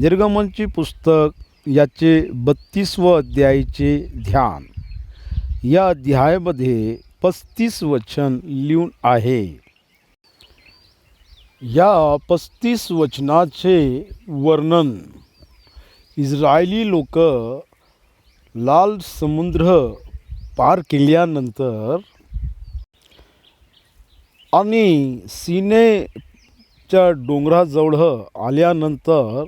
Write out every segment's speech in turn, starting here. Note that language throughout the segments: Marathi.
निर्गमनचे पुस्तक याचे 32व अध्यायाचे ध्यान. या अध्यायामध्ये 35 वचन लिहून आहे. या 35 वचनाचे वर्णन इस्रायली लोक लाल समुद्र पार केल्यानंतर आणि सीनेच्या डोंगराजवळ आल्यानंतर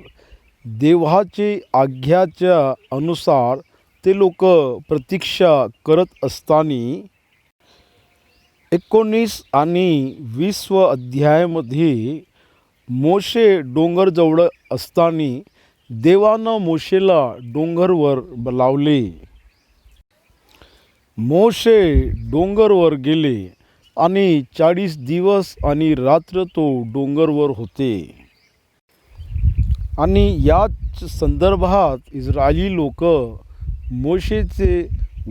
देवाचे आज्ञाच्या अनुसार ते लोक प्रतीक्षा करत असताना 19 आणि 20 अध्यायामध्ये मोशे डोंगरजवळ असताना देवानं मोशेला डोंगरवर बोलावले. मोशे डोंगरवर गेले आणि 40 दिवस आणि रात्र तो डोंगरवर होते. आणि याच संदर्भात इस्रायली लोक मोशेचे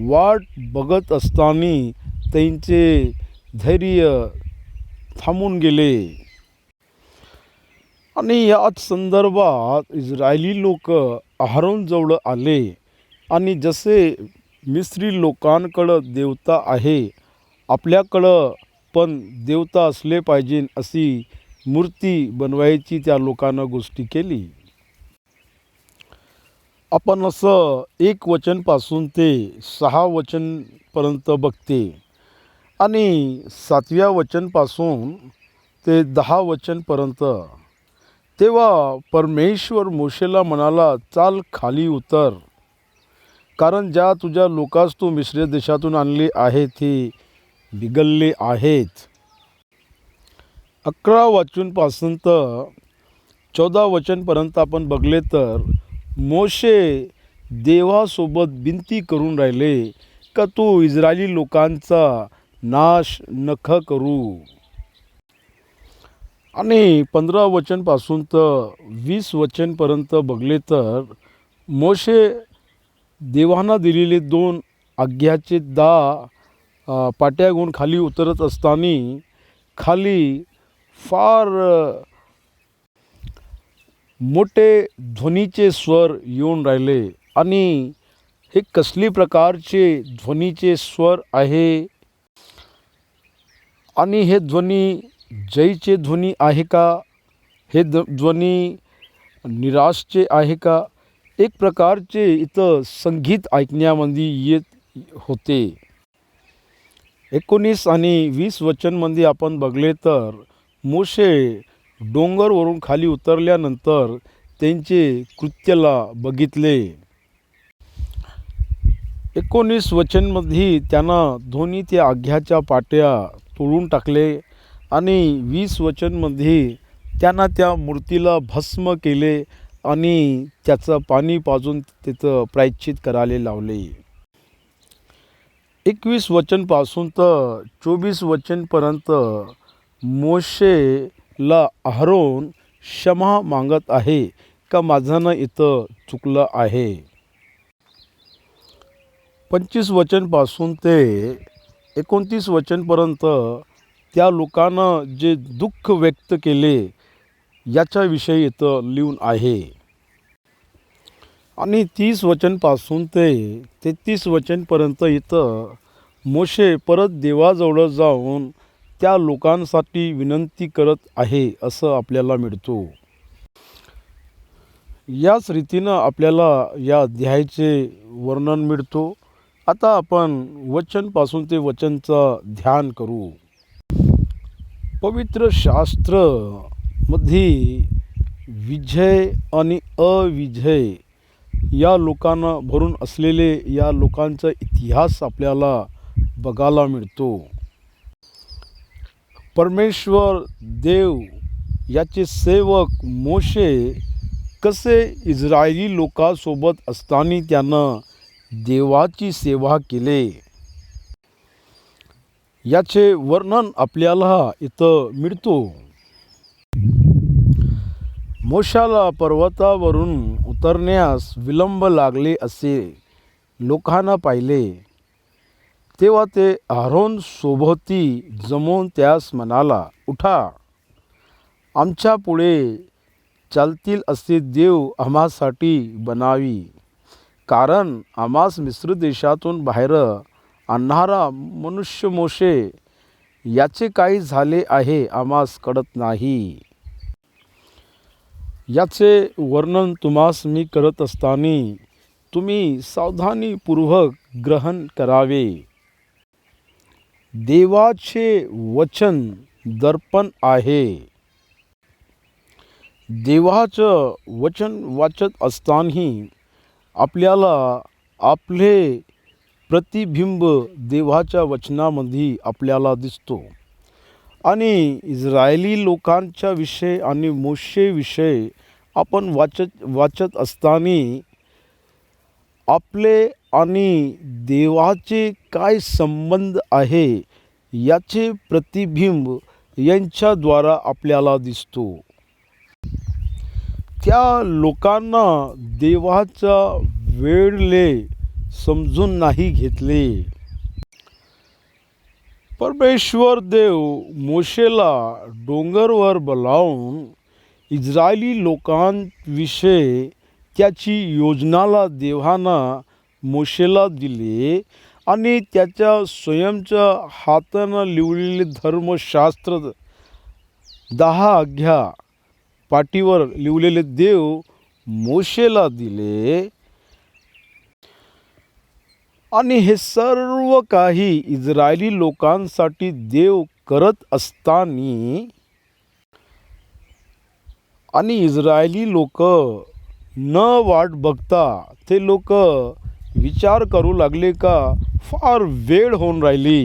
वाट बघत असताना त्यांचे धैर्य थांबून गेले. आणि याच संदर्भात इस्रायली लोक आहारोनजवळ आले आणि जसे मिस्री लोकांकडं देवता आहे, आपल्याकडं पण देवता असले पाहिजे अशी मूर्ती बनवायची त्या लोकांना गोष्टी केली. आपण असं 1 वचनपासून ते 6 वचनपर्यंत बघते आणि 7व्या वचनपासून ते 10 वचनपर्यंत. तेव्हा परमेश्वर मोशेला म्हणाला, चाल खाली उतर, कारण ज्या तुझ्या लोकास तू मिस्र देशातून आणले आहे ते बिघडले आहेत. 11 वचनपासून तर 14 वचनपर्यंत आपण बघले तर मोशे देवासोबत विनंती करून राहिले का तू इस्रायली लोकांचा नाश नख करू. आणि 15 वचनपासून तर 20 वचनपर्यंत बघले तर मोशे देवांना दिलेले 2 आज्ञाचे 10 पाट्या घेऊन खाली उतरत असताना खाली फार मोठे ध्वनीचे स्वर येऊन राहिले. आणि हे कसली प्रकारचे ध्वनीचे स्वर आहे आणि हे ध्वनी जयचे ध्वनी आहे का, हे ध्वनी निराशचे आहे का. एक प्रकारचे इथं संगीत ऐकण्यामध्ये येत होते. 19 आणि 20 वचनमध्ये आपण बघले तर मोशे डोंगरवरून खाली उतरल्यानंतर त्यांचे कृत्याला बघितले. 19 वचनमध्ये त्यांना दोन्ही त्या आज्ञाच्या पाट्या तोडून टाकले आणि 20 वचनमध्ये त्यांना त्या मूर्तीला भस्म केले आणि त्याचं पाणी पाजून तिथं प्रायश्चित करायला लावले. 21 वचनपासून तर 24 वचनपर्यंत मोशेला आहारोन क्षमा मागत आहे का माझं इथं चुकलं आहे. 25 वचनपासून ते 29 वचनपर्यंत त्या लोकांनं जे दुःख व्यक्त केले याच्याविषयी इथं लिहून आहे. आणि 30 वचनपासून ते 33 वचनपर्यंत इथं मोशे परत देवाजवळ जाऊन त्या लोकांसाठी विनंती करत आहे असं आपल्याला मिळतो. याच रीतीनं आपल्याला या अध्यायाचे वर्णन मिळतो. आता आपण वचनपासून ते वचनचं ध्यान करू. पवित्र शास्त्रमध्ये विजय आणि अविजय या लोकांना भरून असलेले या लोकांचा इतिहास आपल्याला बघायला मिळतो. परमेश्वर देव याचे सेवक मोशे कसे इस्रायली लोकांसोबत असताना त्यानं देवाची सेवा केले याचे वर्णन आपल्याला इथं मिळतो. मोशाला पर्वतावरून उतरण्यास विलंब लागले असे लोकांना पाहिले. तेव्हा ते आरोन सोबती जमून त्यास म्हणाला, उठा, आमच्या पुढे चालतील असे देव आम्हासाठी बनावी. कारण आम्हास मिस्र देशातून बाहेर आणणारा मनुष्य मोशे याचे काही झाले आहे आम्हास कळत नाही. याचे वर्णन तुम्हास मी करत असताना तुम्ही सावधानीपूर्वक ग्रहण करावे. देवाचे वचन दर्पण आहे. देवाचं वचन वाचत असताना आपल्याला आपले प्रतिबिंब देवाच्या वचनामध्ये आपल्याला दिसतो. आणि इस्रायली लोकांच्या विषय आणि मोशेविषयी आपण वाचत असताना आपले आणि देवाचे काय संबंध आहे याचे प्रतिबिंब यांच्याद्वारा आपल्याला दिसतो. त्या लोकांना देवाचा वेळले समजून नाही घेतले. परमेश्वर देव मोशेला डोंगरवर बोलावून इस्रायली लोकांविषयी त्याची योजनाला देवानं मोशेला दिले आणि त्याच्या स्वयंच्या हातानं लिहिलेले धर्मशास्त्र 10 आज्ञा पाटीवर लिहिलेले देव मोशेला दिले. आणि हे सर्व काही इस्रायली लोकांसाठी देव करत असताना आणि इस्रायली लोक न वाट बघता ते लोक विचार करू लागले का फार वेळ होऊन राहिली.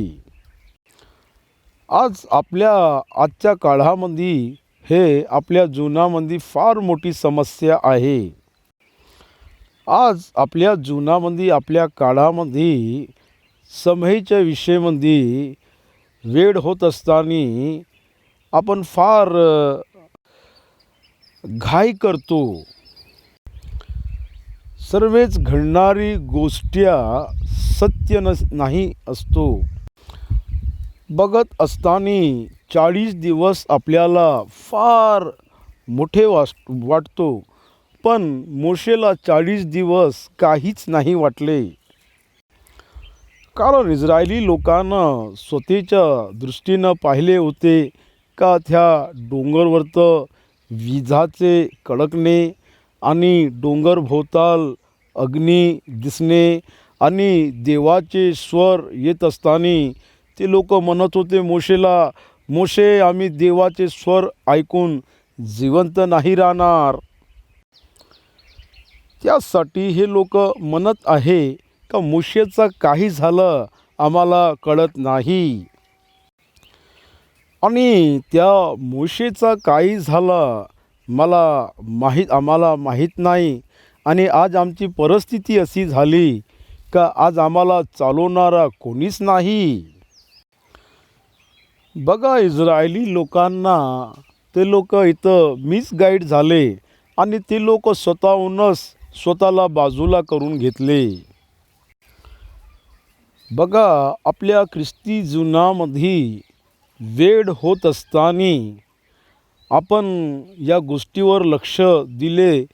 आजच्या काळामध्ये हे आपल्या जीवनामध्ये फार मोठी समस्या आहे. आज आपल्या जीवनामध्ये आपल्या काळामध्ये समयीच्या विषयामध्ये वेळ होत असताना आपण फार घाई करतो. सर्वच घडणारी गोष्टी सत्य नाही असतो. बघत असताना 40 दिवस आपल्याला फार मोठे वाटतो, पण मोशेला 40 दिवस काहीच नाही वाटले. कारण इस्रायली लोकांना स्वतःच्या दृष्टीनं पाहिले होते का त्या डोंगरवरतं विजाचे कडकणे आणि डोंगर भोवताल अग्नी दिसणे आणि देवाचे स्वर येत असताना ते लोक म्हणत होते मोशेला, मोशे आम्ही देवाचे स्वर ऐकून जिवंत नाही राहणार. त्यासाठी हे लोक म्हणत आहे का मोशेचं काही झालं आम्हाला कळत नाही. आणि त्या मोशेचं काही झालं आम्हाला माहीत नाही. आणि आज आमची परिस्थिती अशी झाली का आज आम्हाला चालवणारा कोणीच नाही. बघा, इस्रायली लोकांना ते लोक इथं मिस गाईड झाले आणि ते लोक स्वतःला बाजूला करून घेतले. बघा, आपल्या ख्रिस्ती जीवनामध्ये वेळ होत असताना आपण या गोष्टीवर लक्ष दिले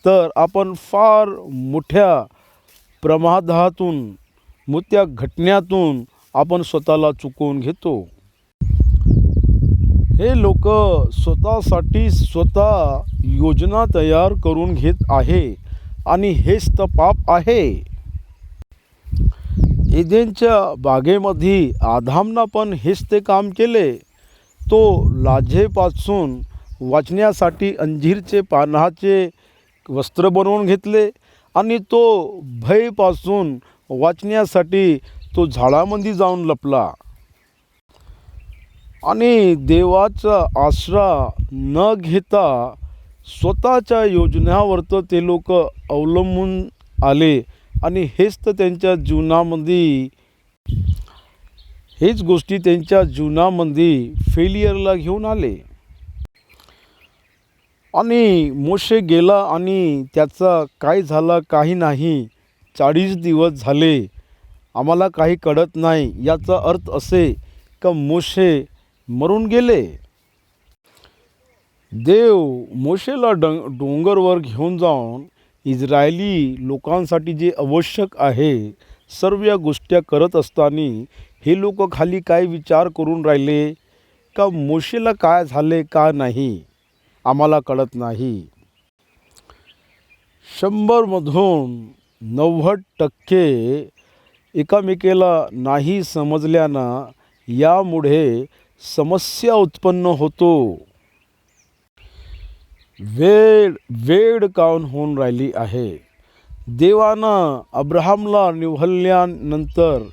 तर आपण फार मोठ्या प्रमादातून मोठ्या घटनेतून आपण स्वतःला चुकवून घेतो. हे लोक स्वतःसाठी योजना तयार करून घेत आहे आणि हेच तर पाप आहे. एदेनच्या बागेमध्ये आदामनं पण हेच ते काम केले. तो लाजेपासून वाचण्यासाठी अंजीरचे पानाचे वस्त्र बनवून घेतले आणि तो भयपासून वाचण्यासाठी तो झाडामध्ये जाऊन लपला. आणि देवाचा आसरा न घेता स्वतःच्या योजनावर ते लोक अवलंबून आले आणि हेच गोष्टी त्यांच्या जीवनामध्ये फेलियरला घेऊन आले. आणि मोशे गेला आणि त्याचा काय झाला काही नाही. 40 दिवस झाले, आम्हाला काही कळत नाही. याचा अर्थ असे का मोशे मरून गेले. देव मोशेला डोंगरवर घेऊन जाऊन इस्रायली लोकांसाठी जे आवश्यक आहे सर्व या गोष्टी करत असताना हे लोक खाली काय विचार करून राहिले का मोशेला काय झाले का नाही आम्हाला कळत नाही. 100मधून 90% एकामेकाला नाही समजल्यानं यामुळे समस्या उत्पन्न होतो. वेळ काऊन होऊन राहिली आहे. देवानं अब्राहमला निवडल्यानंतर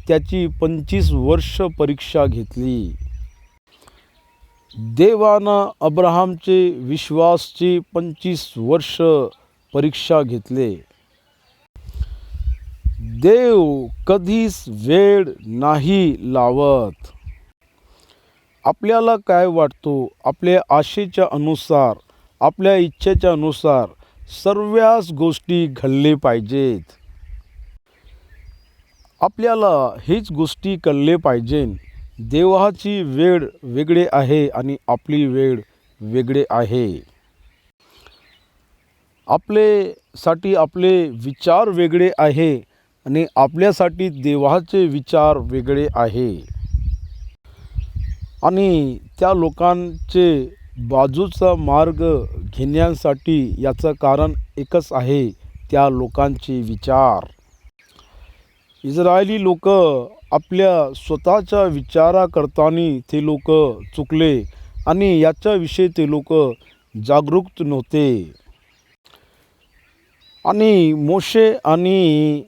त्याची 25 वर्ष परीक्षा घेतली. देवानं अब्राहमचे विश्वासची 25 वर्ष परीक्षा घेतले. देव कधीच वेळ नाही लावत. आपल्याला काय वाटतो आपल्या आशेच्या अनुसार आपल्या इच्छेच्या अनुसार सर्वच गोष्टी घडले पाहिजेत. आपल्याला हीच गोष्टी कळले पाहिजे. देवाची वेळ वेगळे आहे आणि आपली वेळ वेगळे आहे. आपल्यासाठी आपले विचार वेगळे आहे आणि आपल्यासाठी देवाचे विचार वेगळे आहे. आणि त्या लोकांचे बाजूचा मार्ग घेण्यासाठी याचं कारण एकच आहे त्या लोकांचे विचार. इस्रायली लोक आपल्या स्वतःच्या विचाराकरतानी ते लोक चुकले आणि याच्याविषयी ते लोक जागरूक नव्हते. आणि मोशे आणि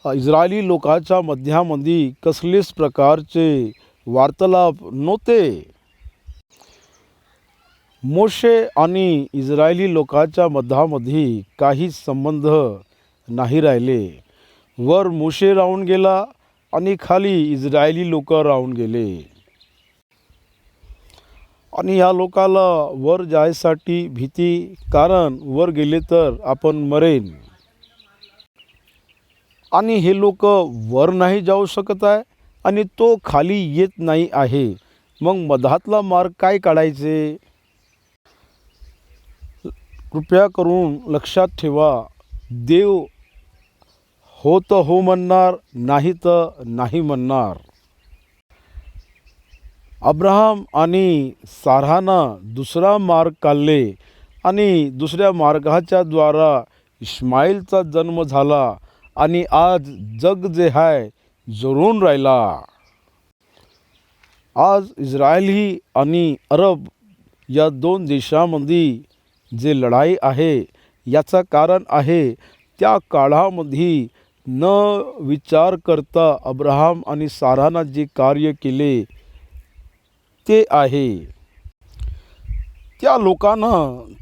इस्रायली लोकांच्या मध्यामध्ये कसलेच प्रकारचे वार्तालाप नव्हते. मोशे आणि इस्रायली लोकांच्या मध्यामध्ये काहीच संबंध नाही राहिले. वर मोशे राहून गेला आणि खाली इस्रायली लोक राहून गेले. आणि या लोकाला वर जायसाठी भीती, कारण वर गेले तर आपण मरेन. आणि हे लोक वर नाही जाऊ शकत आहे आणि तो खाली येत नाही आहे. मग मधातला मार्ग काय काढायचे. कृपया करून लक्षात ठेवा, देव हो तर हो म्हणणार, नाही तर नाही म्हणणार. अब्राहम आणि सारानं दुसरा मार्ग काढले आणि दुसऱ्या मार्गाच्या द्वारा इस्माईलचा जन्म झाला आणि आज जग जे आहे जळून राहिला. आज इस्रायली आणि अरब या दोन देशांमध्ये जे लढाई आहे याचं कारण आहे त्या काळामध्ये न विचार करता अब्राहम आणि सारानं जे कार्य केले ते आहे. त्या लोकांना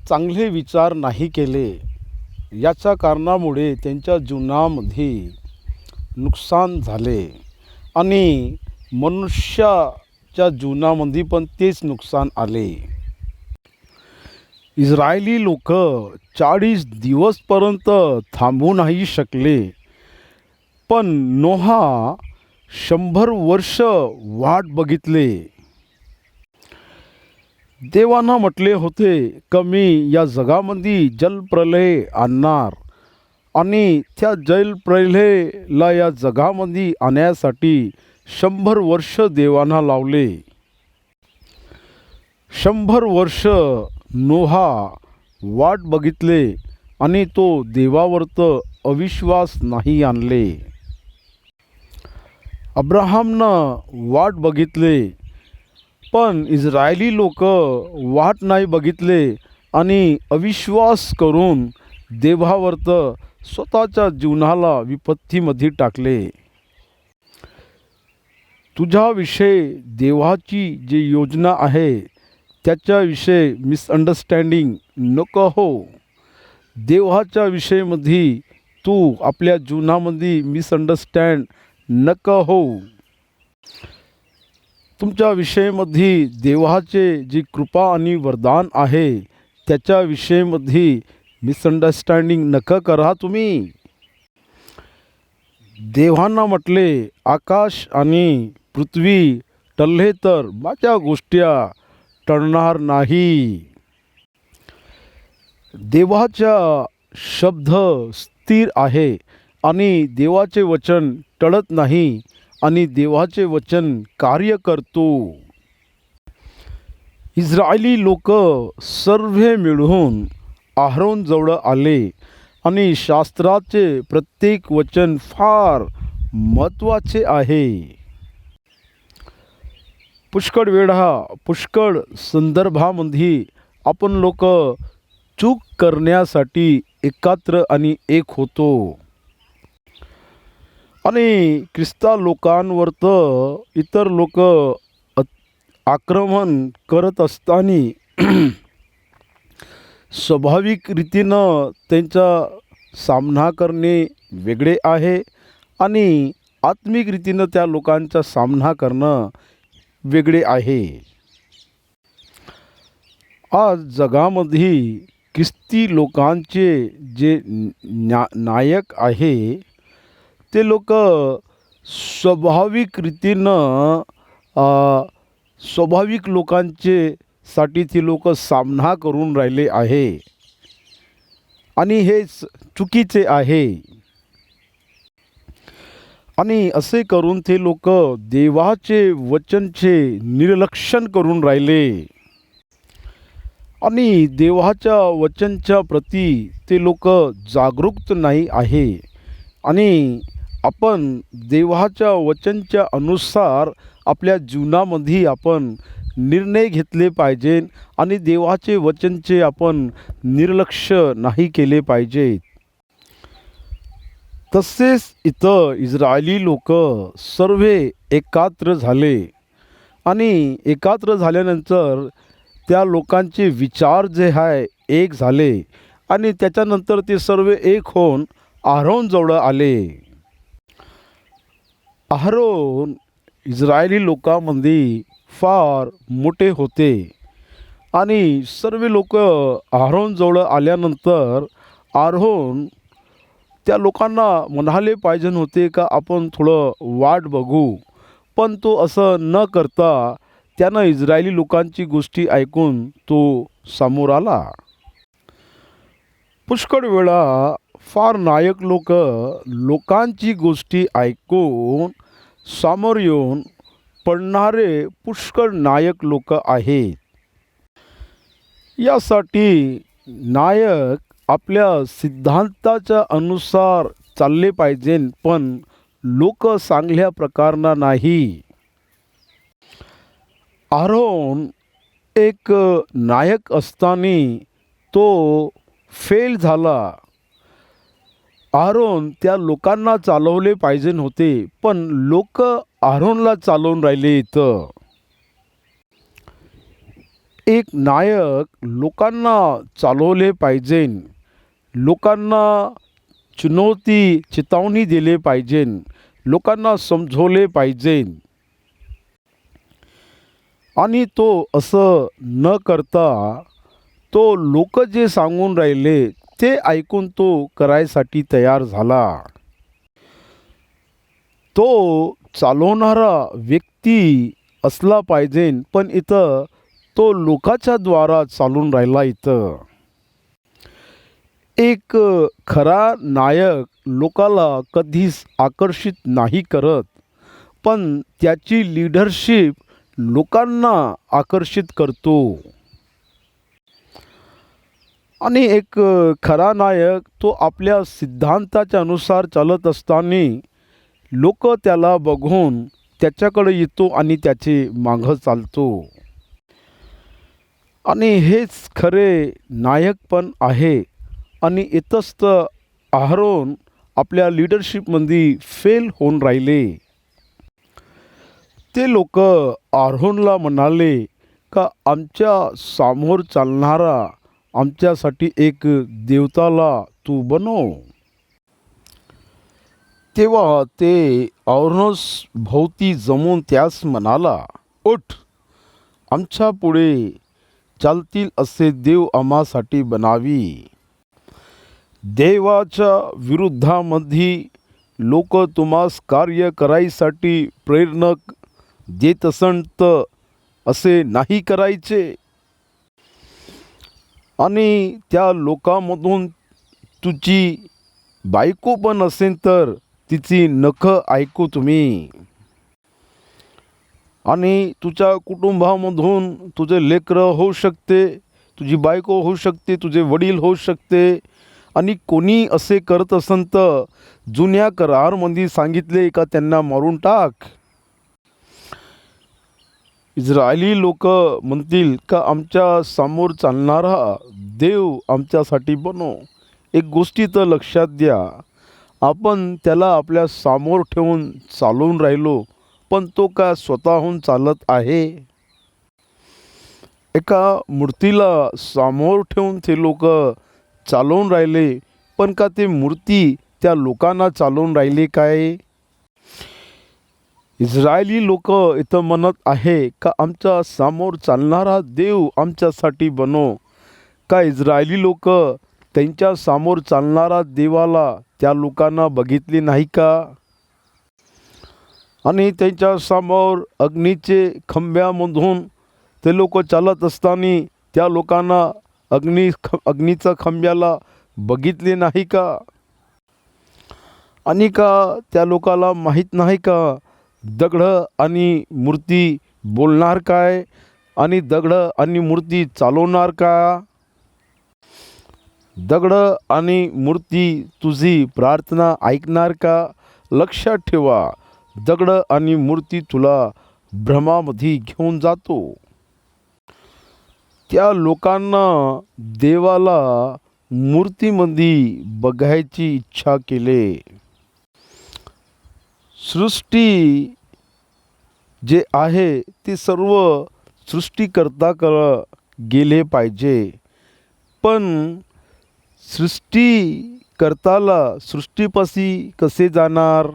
चांगले विचार नाही केले. याच्या कारणामुळे त्यांच्या जीवनामध्ये नुकसान झाले आणि मनुष्याच्या जीवनामध्ये पण तेच नुकसान आले. इस्रायली लोक 40 दिवसपर्यंत थांबू नाही शकले, पण नोहा 100 वर्ष वाट बघितले. देवानं म्हटले होते की मी या जगामध्ये जलप्रलय आणणार आणि त्या जलप्रलयाला या जगामध्ये आणण्यासाठी 100 वर्ष देवानं लावले. 100 वर्ष नोहा वाट बघितले आणि तो देवावरत अविश्वास नाही आणले. अब्राहमनं वाट बघितले, पण इस्रायली लोक वाट नाही बघितले आणि अविश्वास करून देवावरत स्वतःच्या जीवनाला विपत्तीमध्ये टाकले. तुझ्याविषयी देवाची जी योजना आहे त्याच्याविषयी मिसअंडरस्टँडिंग नको हो. देवाच्या विषयीमध्ये तू आपल्या जीवनामध्ये मिसअंडरस्टँड नको हो. तुमच्या विषयीमध्ये देवाचे जी कृपा आणि वरदान आहे त्याच्या विषयीमध्ये मिसअंडरस्टँडिंग नका करा तुम्ही. देवानं म्हटले आकाश आणि पृथ्वी टळले तर माझ्या गोष्टी टळणार नाही. देवाचा शब्द स्थिर आहे आणि देवाचे वचन टळत नाही आणि देवाचे वचन कार्य करतो. इस्रायली लोक सर्व मिळून आहारोन जवळ आले आणि शास्त्राचे प्रत्येक वचन फार महत्त्वाचे आहे. पुष्कळ वेळा पुष्कळ संदर्भामध्ये आपण लोक चूक करण्यासाठी एकत्र आणि एक होतो आणि ख्रिस्ता लोकांवर तर इतर लोक आक्रमण करत असताना स्वाभाविक रीतीनं त्यांचा सामना करणे वेगळे आहे आणि आत्मिक रीतीनं त्या लोकांचा सामना करणं वेगळे आहे. आज जगामध्ये ख्रिस्ती लोकांचे जे नायक आहे ते लोक स्वाभाविक रीतीनं स्वाभाविक लोकांचे साठी ते लोक सामना करून राहिले आहे आणि हे चुकीचे आहे. आणि असे करून ते लोक देवाचे वचनचे निर्लक्षण करून राहिले आणि देवाच्या वचनच्या प्रती ते लोक जागरूक नाही आहे. आणि आपण देवाच्या वचनच्या अनुसार आपल्या जीवनामध्ये आपण निर्णय घेतले पाहिजे आणि देवाचे वचनचे आपण निर्लक्ष नाही केले पाहिजे. तसेच इथं इस्रायली लोक सर्व एकत्र झाले आणि एकत्र झाल्यानंतर त्या लोकांचे विचार जे आहे एक झाले आणि त्याच्यानंतर ते सर्व एक होऊन आहारोन जवळ आले. आहारोन इस्रायली लोकांमध्ये फार मोठे होते आणि सर्व लोक आहारोन जवळ आल्यानंतर आहारोन त्या लोकांना म्हणाले पाहिजे होते का आपण थोडं वाट बघू, पण तो असं न करता त्यानं इस्रायली लोकांची गोष्टी ऐकून तो समोर आला. पुष्कळ वेळा फार नायक लोक लोकांची गोष्टी ऐकून समोर येऊन पडणारे पुष्कळ नायक लोक आहेत. यासाठी नायक आपल्या सिद्धांताच्या अनुसार चालले पाहिजे, पण लोक चांगल्या प्रकारना नाही. आहारोन एक नायक असताना तो फेल झाला. आहारोन त्या लोकांना चालवले पाहिजे होते, पण लोक आहारोनला चालवून राहिले. इथं एक नायक लोकांना चालवले पाहिजे, लोकांना चेतावणी दिले पाहिजे, लोकांना समजवले पाहिजे. आणि तो असं न करता तो लोक जे सांगून राहिले ते ऐकून तो करायसाठी तयार झाला. तो चालवणारा व्यक्ती असला पाहिजे, पण इथं तो लोकाच्या द्वारा चालून राहिला. इथं एक खरा नायक लोकाला कधीच आकर्षित नाही करत, पण त्याची लीडरशिप लोकांना आकर्षित करतो. आणि एक खरा नायक तो आपल्या सिद्धांताच्या अनुसार चालत असताना लोक त्याला बघून त्याच्याकडे येतो आणि त्याचे मागं चालतो. आणि हेच खरे नायक पण आहे. आणि इतस्त आहारोन आपल्या लीडरशिपमध्ये फेल होऊन राहिले. ते लोक आहारोनला म्हणाले का आमच्या समोर चालणारा आमच्यासाठी एक देवताला तू बनव. तेव्हा ते आहारोनस भोवती जमून त्यास म्हणाला, उठ, आमच्या पुढे चालतील असे देव आम्हासाठी बनावी. देवाच्या विरुद्धामध्ये लोक तुम्हास कार्य करायसाठी प्रेरणा देत असंत असे नाही करायचे. आणि त्या लोकांमधून तुझी बायको पण असेल तर तिची नखं ऐकू तुम्ही. आणि तुझ्या कुटुंबामधून तुझे लेकरं होऊ शकते, तुझी बायको होऊ शकते, तुझे वडील होऊ शकते. आणि कोणी असे करत असन तर जुन्या करारमध्ये सांगितले का त्यांना मारून टाक. इस्रायली लोक म्हणतील का आमच्या समोर चालणारा देव आमच्यासाठी बनव. एक गोष्टी तर लक्षात द्या, आपण त्याला आपल्या समोर ठेवून चालून राहिलो, पण तो का स्वतःहून चालत आहे? एका मूर्तीला समोर ठेवून ते लोक चालवून राहिले, पण का ते मूर्ती त्या लोकांना चालवून राहिली काय? इस्रायली लोक इथं म्हणत आहे का आमच्या समोर चालणारा देव आमच्यासाठी बनव. का इस्रायली लोक त्यांच्या समोर चालणारा देवाला त्या लोकांना बघितले नाही का? आणि त्यांच्या समोर अग्नीचे खंब्यामधून ते लोक चालत असताना त्या लोकांना अग्नीचा खंब्याला बघितले नाही का? आणि का त्या लोकाला माहीत नाही का दगड आणि मूर्ती बोलणार काय आणि दगड आणि मूर्ती चालवणार का? दगड आणि मूर्ती तुझी प्रार्थना ऐकणार का? लक्षात ठेवा, दगड आणि मूर्ती तुला भ्रमामध्ये घेऊन जातो. त्या लोकांना देवाला मूर्तीमध्ये बघायची इच्छा केली. सृष्टी जे आहे ते सर्व सृष्टीकर्ताकडे गेले पाहिजे, पण सृष्टीकर्ताला सृष्टीपाशी कसे जाणार?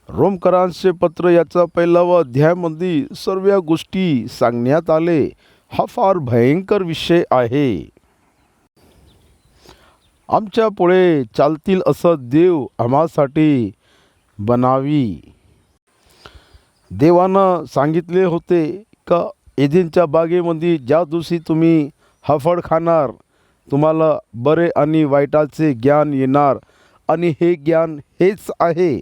रोमकरांचे पत्र याचा 1वा अध्यायामध्ये सर्व गोष्टी सांगण्यात आले. हा फार भयंकर विषय आहे. आमच्या पुढे चालतील असं देव आम्हासाठी बनावी. देवानं सांगितले होते का एदेनच्या बागेमध्ये ज्या दिवशी तुम्ही हा फळ खाणार तुम्हाला बरे आणि वाईटाचे ज्ञान येणार. आणि हे ज्ञान हेच आहे.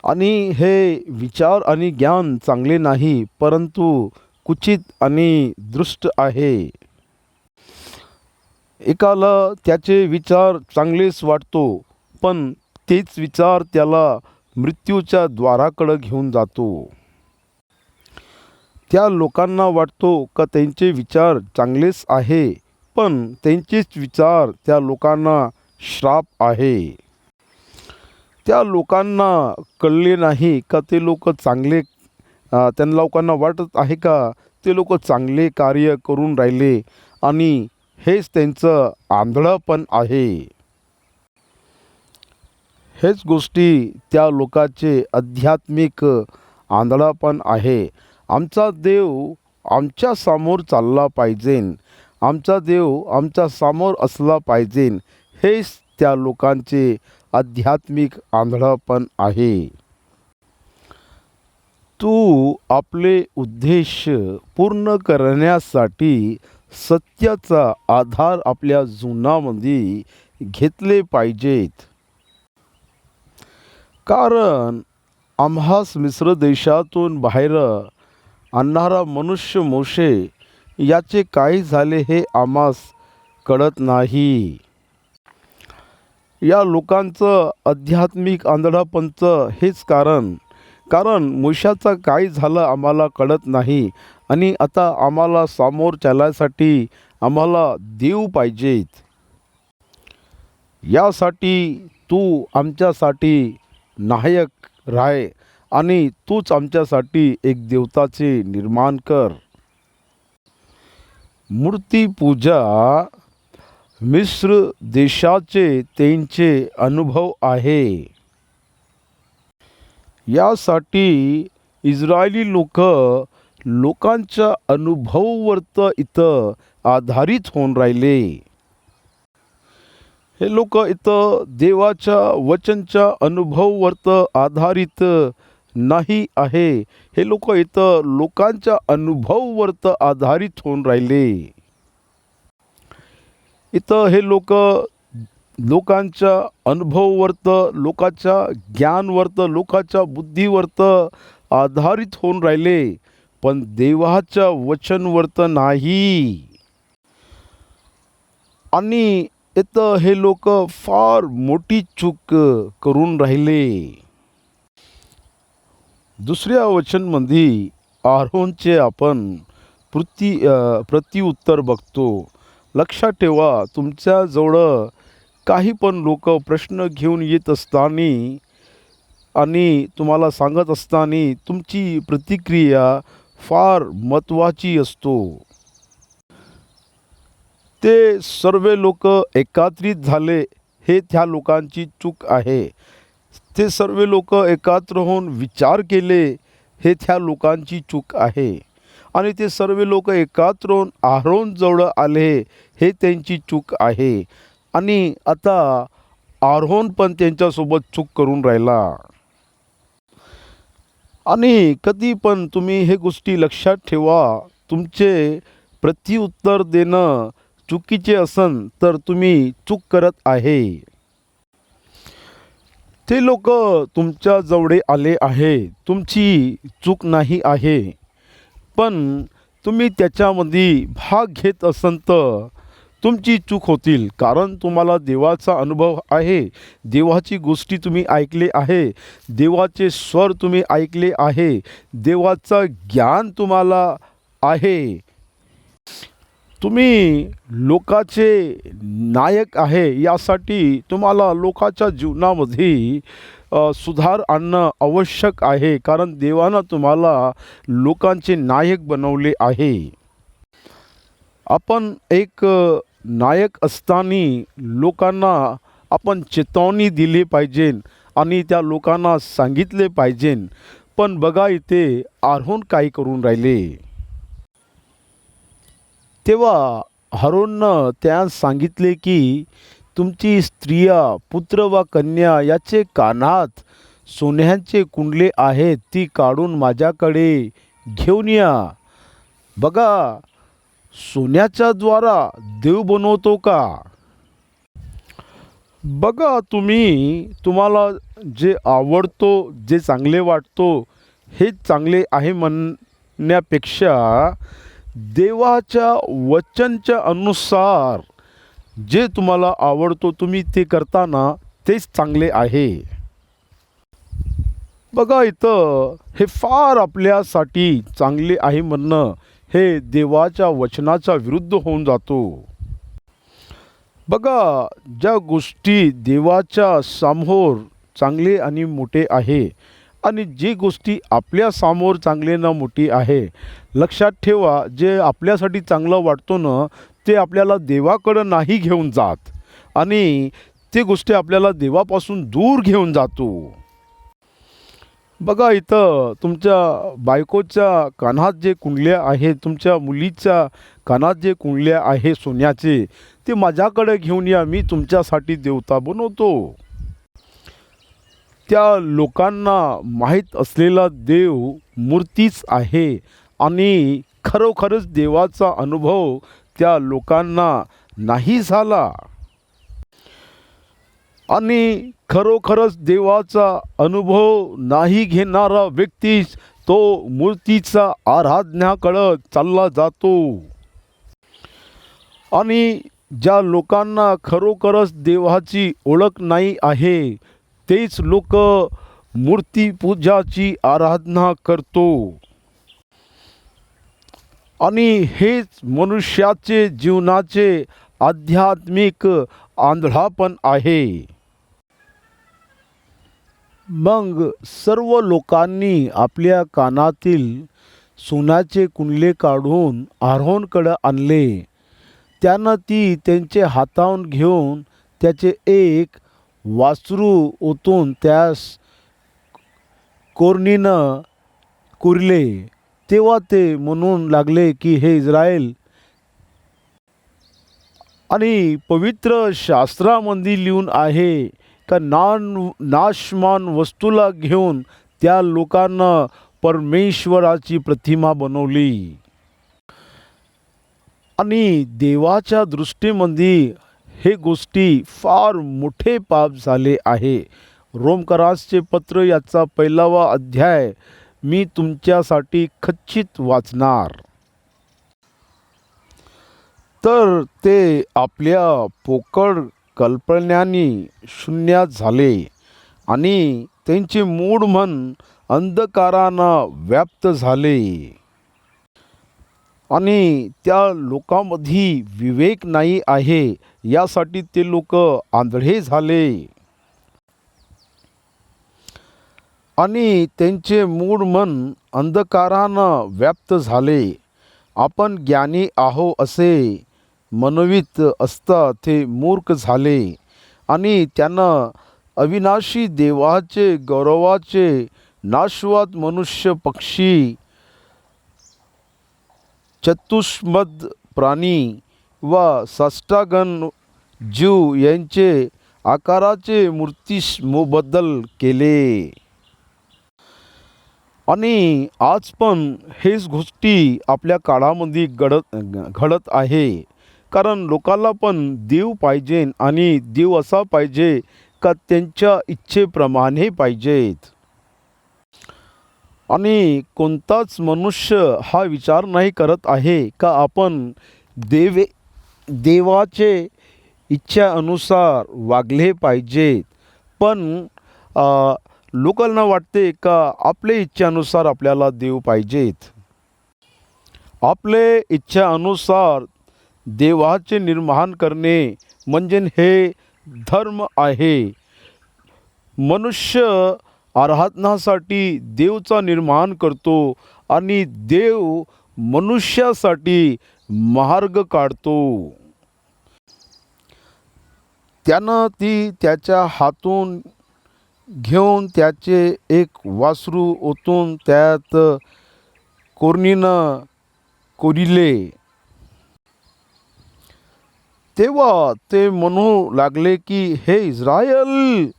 आणि हे विचार आणि ज्ञान चांगले नाही, परंतु कुचित आणि दृष्ट आहे. एकाला त्याचे विचार चांगलेच वाटतो, पण तेच विचार त्याला मृत्यूच्या द्वाराकडे घेऊन जातो. त्या लोकांना वाटतो का त्यांचे विचार चांगलेच आहे, पण त्यांचेच विचार त्या लोकांना श्राप आहे. त्या लोकांना कळले नाही का ते लोक चांगले त्या लोकांना वाटत आहे का ते लोक चांगले कार्य करून राहिले आणि हेच त्यांचं आंधळेपण आहे. हेच गोष्टी त्या लोकांचे आध्यात्मिक आंधळेपण आहे. आमचा देव आमच्या समोर चालला पाहिजे, आमचा देव आमच्या समोर असला पाहिजे, हेच त्या लोकांचे आध्यात्मिक आंधळेपण आहे. तू आपले उद्देश पूर्ण करण्यासाठी सत्याचा आधार आपल्या जीवनामध्ये घेतले पाहिजेत. कारण आम्हास मिस्र देशातून बाहेर आणणारा मनुष्य मोशे याचे काय झाले हे आम्हास कळत नाही. या लोकांचं आध्यात्मिक आंधळेपणाचं हेच कारण मोशाचं काय झालं आम्हाला कळत नाही. आणि आता आम्हाला समोर चालायसाठी आम्हाला देव पाहिजेत. यासाठी तू आमच्यासाठी नायक राह आणि तूच आमच्यासाठी एक देवताचे निर्माण कर. मूर्तिपूजा मिस्र देशाचे त्यांचे अनुभव आहे. यासाठी इस्रायली लोकांच्या अनुभवावर इथं आधारित होऊन राहिले. हे लोक इथं देवाच्या वचनच्या अनुभवावर आधारित नाही आहे. हे लोक इथं लोकांच्या अनुभवावर आधारित होऊन राहिले. इथं हे लोक लोकांच्या अनुभवावर, लोकांच्या ज्ञानवर, लोकांच्या बुद्धीवर आधारित होऊन राहिले, पण देवाच्या वचनवर नाही. आणि इथं हे लोक फार मोठी चूक करून राहिले. दुसऱ्या वचनमध्ये आरोनचे आपण प्रत्युत्तर बघतो. लक्षात ठेवा, तुमच्याजवळ काही पण लोक प्रश्न घेऊन येत असताना आणि तुम्हाला सांगत असताना तुमची प्रतिक्रिया फार महत्त्वाची असतो. ते सर्व लोक एकत्रित झाले हे त्या लोकांची चूक आहे. ते सर्व लोक एकत्र होऊन विचार केले हे त्या लोकांची चूक आहे. आणि ते सर्व लोक एकत्र होऊन आरोनजवळ आले हे त्यांची चूक आहे. आणि आता आरोन पण त्यांच्यासोबत चूक करून राहिला. आणि कधी पण तुम्ही हे गोष्टी लक्षात ठेवा, तुमचे प्रत्युत्तर देणं चुकीचे असन तर तुम्ही चूक करत आहे. ते लोक तुमच्या जवळ आले आहे, तुमची चूक नाही आहे, पण तुम्ही त्याच्यामध्ये भाग घेत असन तर तुमची चूक होतील. कारण तुम्हाला देवाचा अनुभव आहे, देवाची गोष्टी तुम्ही ऐकले आहे, देवाचे स्वर तुम्ही ऐकले आहे, देवाचं ज्ञान तुम्हाला आहे. तुम्ही लोकाचे नायक आहे, यासाठी तुम्हाला लोकाच्या जीवनामध्ये सुधार आणणं आवश्यक आहे. कारण देवानं तुम्हाला लोकांचे नायक बनवले आहे. आपण एक नायक असताना लोकांना आपण चेतावणी दिली पाहिजे आणि त्या लोकांना सांगितले पाहिजे. पण बघा, इथे आरोन काय करून राहिले. तेव्हा आरोननं त्यास सांगितले की तुमची स्त्रिया, पुत्र व कन्या याचे कानात सोन्याचे कुंडले आहेत, ती काढून माझ्याकडे घेऊन या. बघा, सोन्याच्या द्वारा देव बनवतो का? बघा, तुम्हाला जे आवडतो, जे चांगले वाटतो, हेच चांगले आहे म्हणण्यापेक्षा देवाच्या वचनच्या अनुसार जे तुम्हाला आवडतो तुम्ही ते करताना तेच चांगले आहे. बघा, इथं हे फार आपल्यासाठी चांगले आहे म्हणणं हे देवाच्या वचनाच्या विरुद्ध होऊन जातो. बघा, ज्या गोष्टी देवाच्या समोर चांगले आणि मोठे आहे आणि जी गोष्टी आपल्या समोर चांगले ना मोठी आहे, लक्षात ठेवा, जे आपल्यासाठी चांगलं वाटतो ना ते आपल्याला देवाकडं नाही घेऊन जात आणि ते गोष्टी आपल्याला देवापासून दूर घेऊन जातो. बघा, इथं तुमच्या बायकोच्या कानात जे कुंडल्या आहेत, तुमच्या मुलीच्या कानात जे कुंडल्या आहे सोन्याचे, ते माझ्याकडे घेऊन या, मी तुमच्यासाठी देवता बनवतो. त्या लोकांना माहीत असलेला देव मूर्तीच आहे आणि खरोखरच देवाचा अनुभव त्या लोकांना नाही झाला. आणि खरोखरच देवाचा अनुभव नाही घेणारा व्यक्तीच तो मूर्तीचा आराधनाकडे चालला जातो. आणि ज्या लोकांना खरोखरच देवाची ओळख नाही आहे तेच लोक मूर्तीपूजाची आराधना करतो. आणि हेच मनुष्याचे जीवनाचे आध्यात्मिक आंधळापण आहे. मग सर्व लोकांनी आपल्या कानातील सोन्याचे कुंडले काढून आरोनकडे आणले. त्यानं ती त्यांचे हातावून घेऊन त्याचे एक वासरू ओतून त्यास कोरणीनं कुरले. तेव्हा ते म्हणून लागले की हे इस्रायल, आणि पवित्र शास्त्रामध्ये लिहून आहे का नाशमान वस्तूला घेऊन त्या लोकांना परमेश्वराची प्रतिमा बनवली आणि देवाच्या दृष्टीमध्ये हे गोष्टी फार मोठे पाप झाले आहे. रोमकरासचे पत्र याचा 1वा अध्याय मी तुमच्यासाठी खचित वाचणार. तर ते आपल्या पोकळ कल्पनांनी शून्यात झाले आणि त्यांचे मूळ मन अंधकारानं व्याप्त झाले आणि त्या लोकांमध्ये विवेक नाही आहे, यासाठी ते लोक आंधळे झाले आणि त्यांचे मूळ मन अंधकारानं व्याप्त झाले. आपण ज्ञानी आहो असे म्हणवीत असता ते मूर्ख झाले आणि त्यानं अविनाशी देवाचे गौरवाचे नाशवंत मनुष्य, पक्षी, चतुष्पद प्राणी व साष्टांगन जीव यांचे आकाराचे मूर्तीस मोबदल केले. आणि आज पण हेच गोष्टी आपल्या काळामध्ये घडत आहे. कारण लोकांना पण देव पाहिजे आणि देव असा पाहिजे का त्यांच्या इच्छेप्रमाणे पाहिजेत. आणि कोणताच मनुष्य हा विचार नाही करत आहे का आपण देवाचे इच्छानुसार वागले पाहिजेत. पण लोकांना वाटते का आपले इच्छानुसार आपल्याला देव पाहिजेत. आपले इच्छानुसार देवाचे निर्माण करणे म्हणजे हे धर्म आहे. मनुष्य आराधनासाठी देवचा निर्माण करतो आणि देव मनुष्यासाठी मार्ग काढतो. त्यानं ती त्याच्या हातून घेऊन त्याचे एक वासरू ओतून त्यात कोरणीनं कोरिले. तेव्हा ते म्हणू लागले की हे इस्रायल,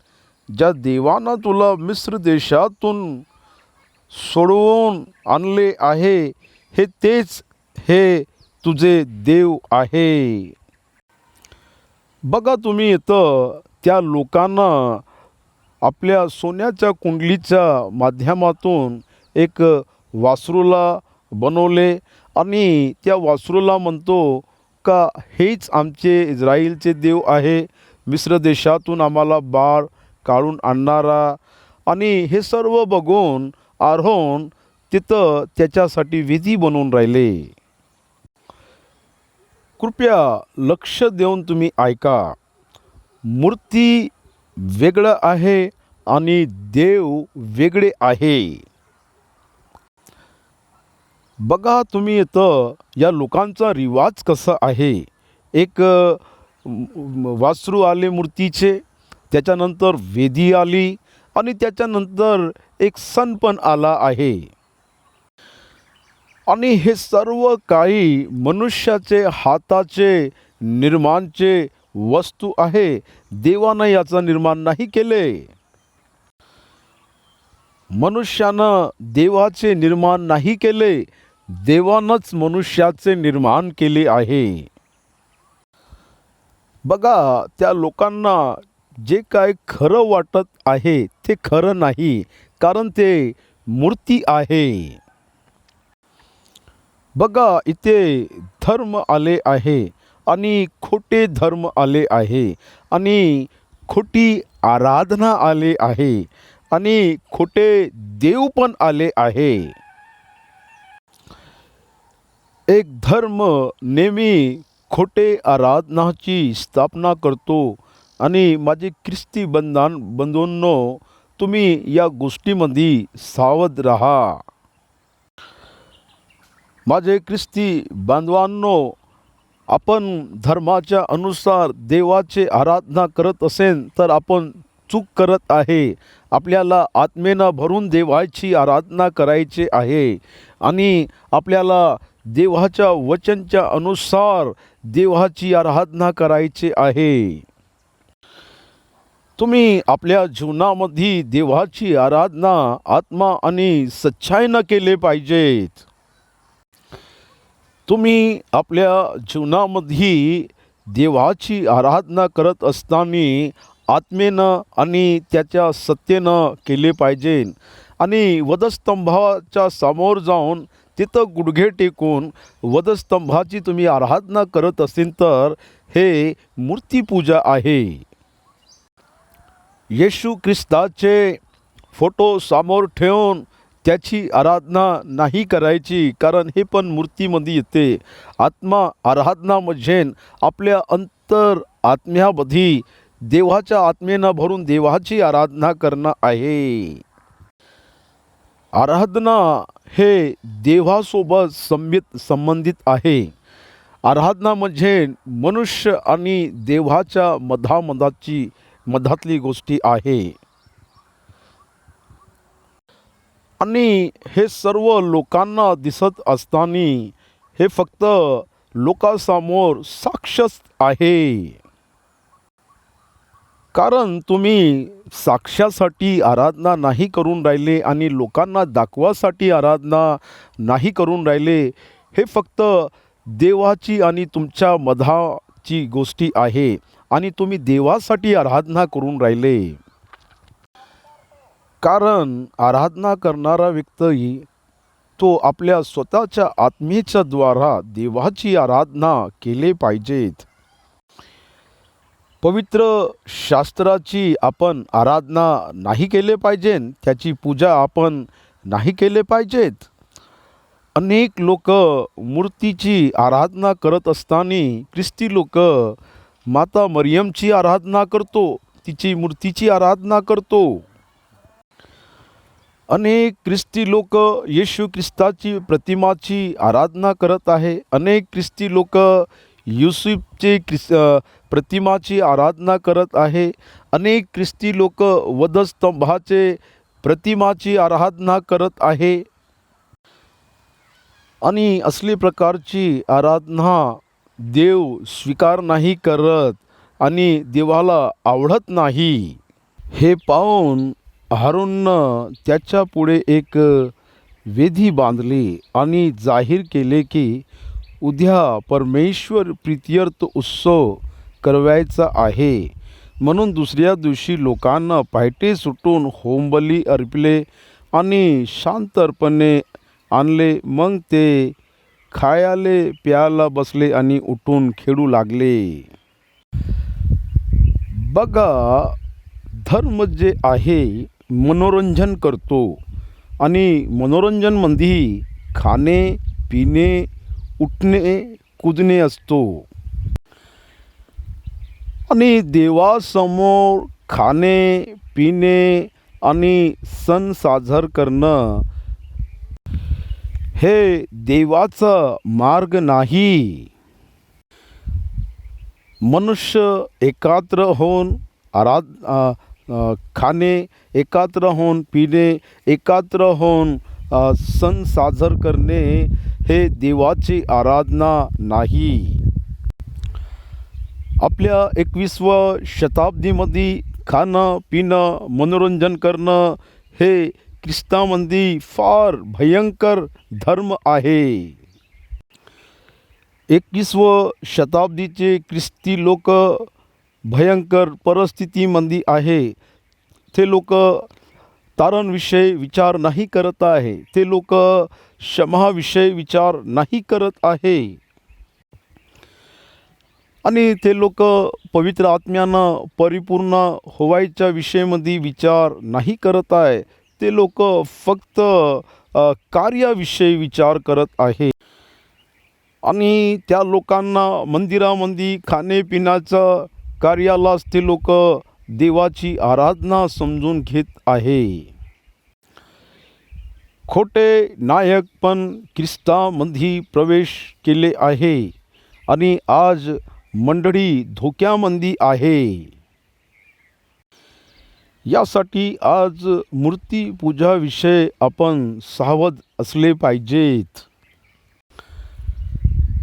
ज्या देवानं तुला मिस्र देशातून सोडवून आणले आहे, हे तेच हे तुझे देव आहे. बघा तुम्ही इथं त्या लोकांना आपल्या सोन्याच्या कुंडलीच्या माध्यमातून एक वासरूला बनवले आणि त्या वासरूला म्हणतो का हेच आमचे इस्रायलचे देव आहे, मिस्र देशातून आम्हाला बाळ काढून आणणारा. आणि हे सर्व बघून आरोन तिथं त्याच्यासाठी विधी बनवून राहिले. कृपया लक्ष देऊन तुम्ही ऐका. मूर्ती वेगळं आहे आणि देव वेगळे आहे. बघा तुम्ही इथं या लोकांचा रिवाज कसा आहे. एक वासरू आले मूर्तीचे, त्याच्यानंतर वेदी आली आणि त्याच्यानंतर एक सण पण आला आहे. आणि हे सर्व काही मनुष्याचे हाताचे निर्माणचे वस्तू आहे. देवानं याचं निर्माण नाही केले. मनुष्यानं देवाचे निर्माण नाही केले, देवानंच मनुष्याचे निर्माण केले आहे. बघा त्या लोकांना जे काय खरं वाटत आहे ते खरं नाही, कारण ते मूर्ती आहे. बघा इथे धर्म आले आहे आणि खोटे धर्म आले आहे आणि खोटी आराधना आले आहे आणि खोटे देव पण आले आहे. एक धर्म नेहमी खोटे आराधनाची स्थापना करतो. आणि माझे ख्रिस्ती बंधूंनो, तुम्ही या गोष्टीमध्ये सावध राहा. माझे ख्रिस्ती बांधवांनो, आपण धर्माच्या अनुसार देवाचे आराधना करत असेल तर आपण चूक करत आहे. आपल्याला आत्मेनं भरून देवाची आराधना करायची आहे आणि आपल्याला देवाच्या वचनच्या अनुसार देवाची आराधना करायची आहे. तुम्ही आपल्या जीवनामध्ये देवाची आराधना आत्मा आणि सच्चाईनं केले पाहिजेत. तुम्ही आपल्या जीवनामध्ये देवाची आराधना करत असताना आत्मेनं आणि त्याच्या सत्तेनं केले पाहिजे. आणि वधस्तंभाच्या समोर जाऊन तिथं गुडघे टेकून वधस्तंभाची तुम्ही आराधना करत असेल तर हे मूर्तिपूजा आहे. येशू ख्रिस्ताचे फोटो समोर ठेवून त्याची आराधना नाही करायची, कारण हे पण मूर्तीमध्ये येते. आत्मा आराधना म्हणजे आपल्या अंतर आत्म्यामध्ये देवाच्या आत्मेनं भरून देवाची आराधना करणं आहे. आराधना हे देवासोबत संबंधित आहे. आराधना म्हणजे मनुष्य आणि देवाच्या मधातली गोष्टी आहे. आणि हे सर्व लोकांना दिसत असताना हे फक्त लोकांसमोर साक्षच आहे. कारण तुम्ही साक्षासाठी आराधना नाही करून राहिले आणि लोकांना दाखवासाठी आराधना नाही करून राहिले. हे फक्त देवाची आणि तुमच्या मधाची गोष्टी आहे आणि तुम्ही देवासाठी आराधना करून राहिले. कारण आराधना करणारा व्यक्ती तो आपल्या स्वतःच्या आत्मेच्या द्वारा देवाची आराधना केले पाहिजेत. पवित्र शास्त्राची आपण आराधना नाही केले पाहिजे, त्याची पूजा आपण नाही केले पाहिजेत. अनेक लोक मूर्तीची आराधना करत असताना ख्रिस्ती लोक माता मरियमची आराधना करतो, तिची मूर्तीची आराधना करतो. अनेक ख्रिस्ती लोक येशू ख्रिस्ताची प्रतिमाची आराधना करत आहे. अनेक ख्रिस्ती लोक युसूफचे प्रतिमाची आराधना करत आहे. अनेक ख्रिस्ती लोक वधस्तंभाचे प्रतिमाची आराधना करत आहे. आणि असली प्रकारची आराधना देव स्वीकार नाही करत आणि देवाला आवडत नाही. हे पाहून आरोननं त्याच्या पुढे एक वेदी बांधली आणि जाहीर केले की उद्या परमेश्वर प्रीत्यर्थ उत्सव करवायचा आहे. म्हणून दुसऱ्या दिवशी लोकांना पहाटे सुटून होमबली अर्पिले आणि शांत अर्पणे आणले. मग ते खायाले प्यायला बसले आणि उठून खेळू लागले. बघा, धर्म जे आहे मनोरंजन करतो आणि मनोरंजनमध्ये खाणे पिणे उठणे कूदणे असतो. आणि देवासमोर खाणे पिणे आणि सण साजर करणं हे देवाचा मार्ग नाही. मनुष्य एकत्र होऊन खाणे, एकत्र होऊन पिणे, एकत्र होऊन सण साजर करणे हे देवाची आराधना नाही. आपल्या 21व्या शताब्दीमध्ये खाणं पिणं मनोरंजन करणं हे ख्रिस्तामध्ये फार भयंकर धर्म आहे. 21व्या शताब्दीचे ख्रिस्ती लोक भयंकर परिस्थितीमध्ये आहे. ते लोक तारणविषयी विचार नाही करत आहे. ते लोक क्षमाविषयी विचार नाही करत आहे. आणि ते लोक पवित्र आत्म्यानं परिपूर्ण होवायच्या विषयामध्ये विचार नाही करत आहे. ते लोक फक्त कार्याविषयी विचार करत आहे. आणि त्या लोकांना मंदिरामध्ये खाणेपिण्याचं कार्यालाच ते लोक देवाची आराधना समजून घेत आहे. खोटे नायक पण ख्रिस्तामध्ये प्रवेश केले आहे आणि आज मंडळी धोक्यामध्ये आहे. यासाठी आज मूर्तिपूजाविषयी आपण सावध असले पाहिजेत.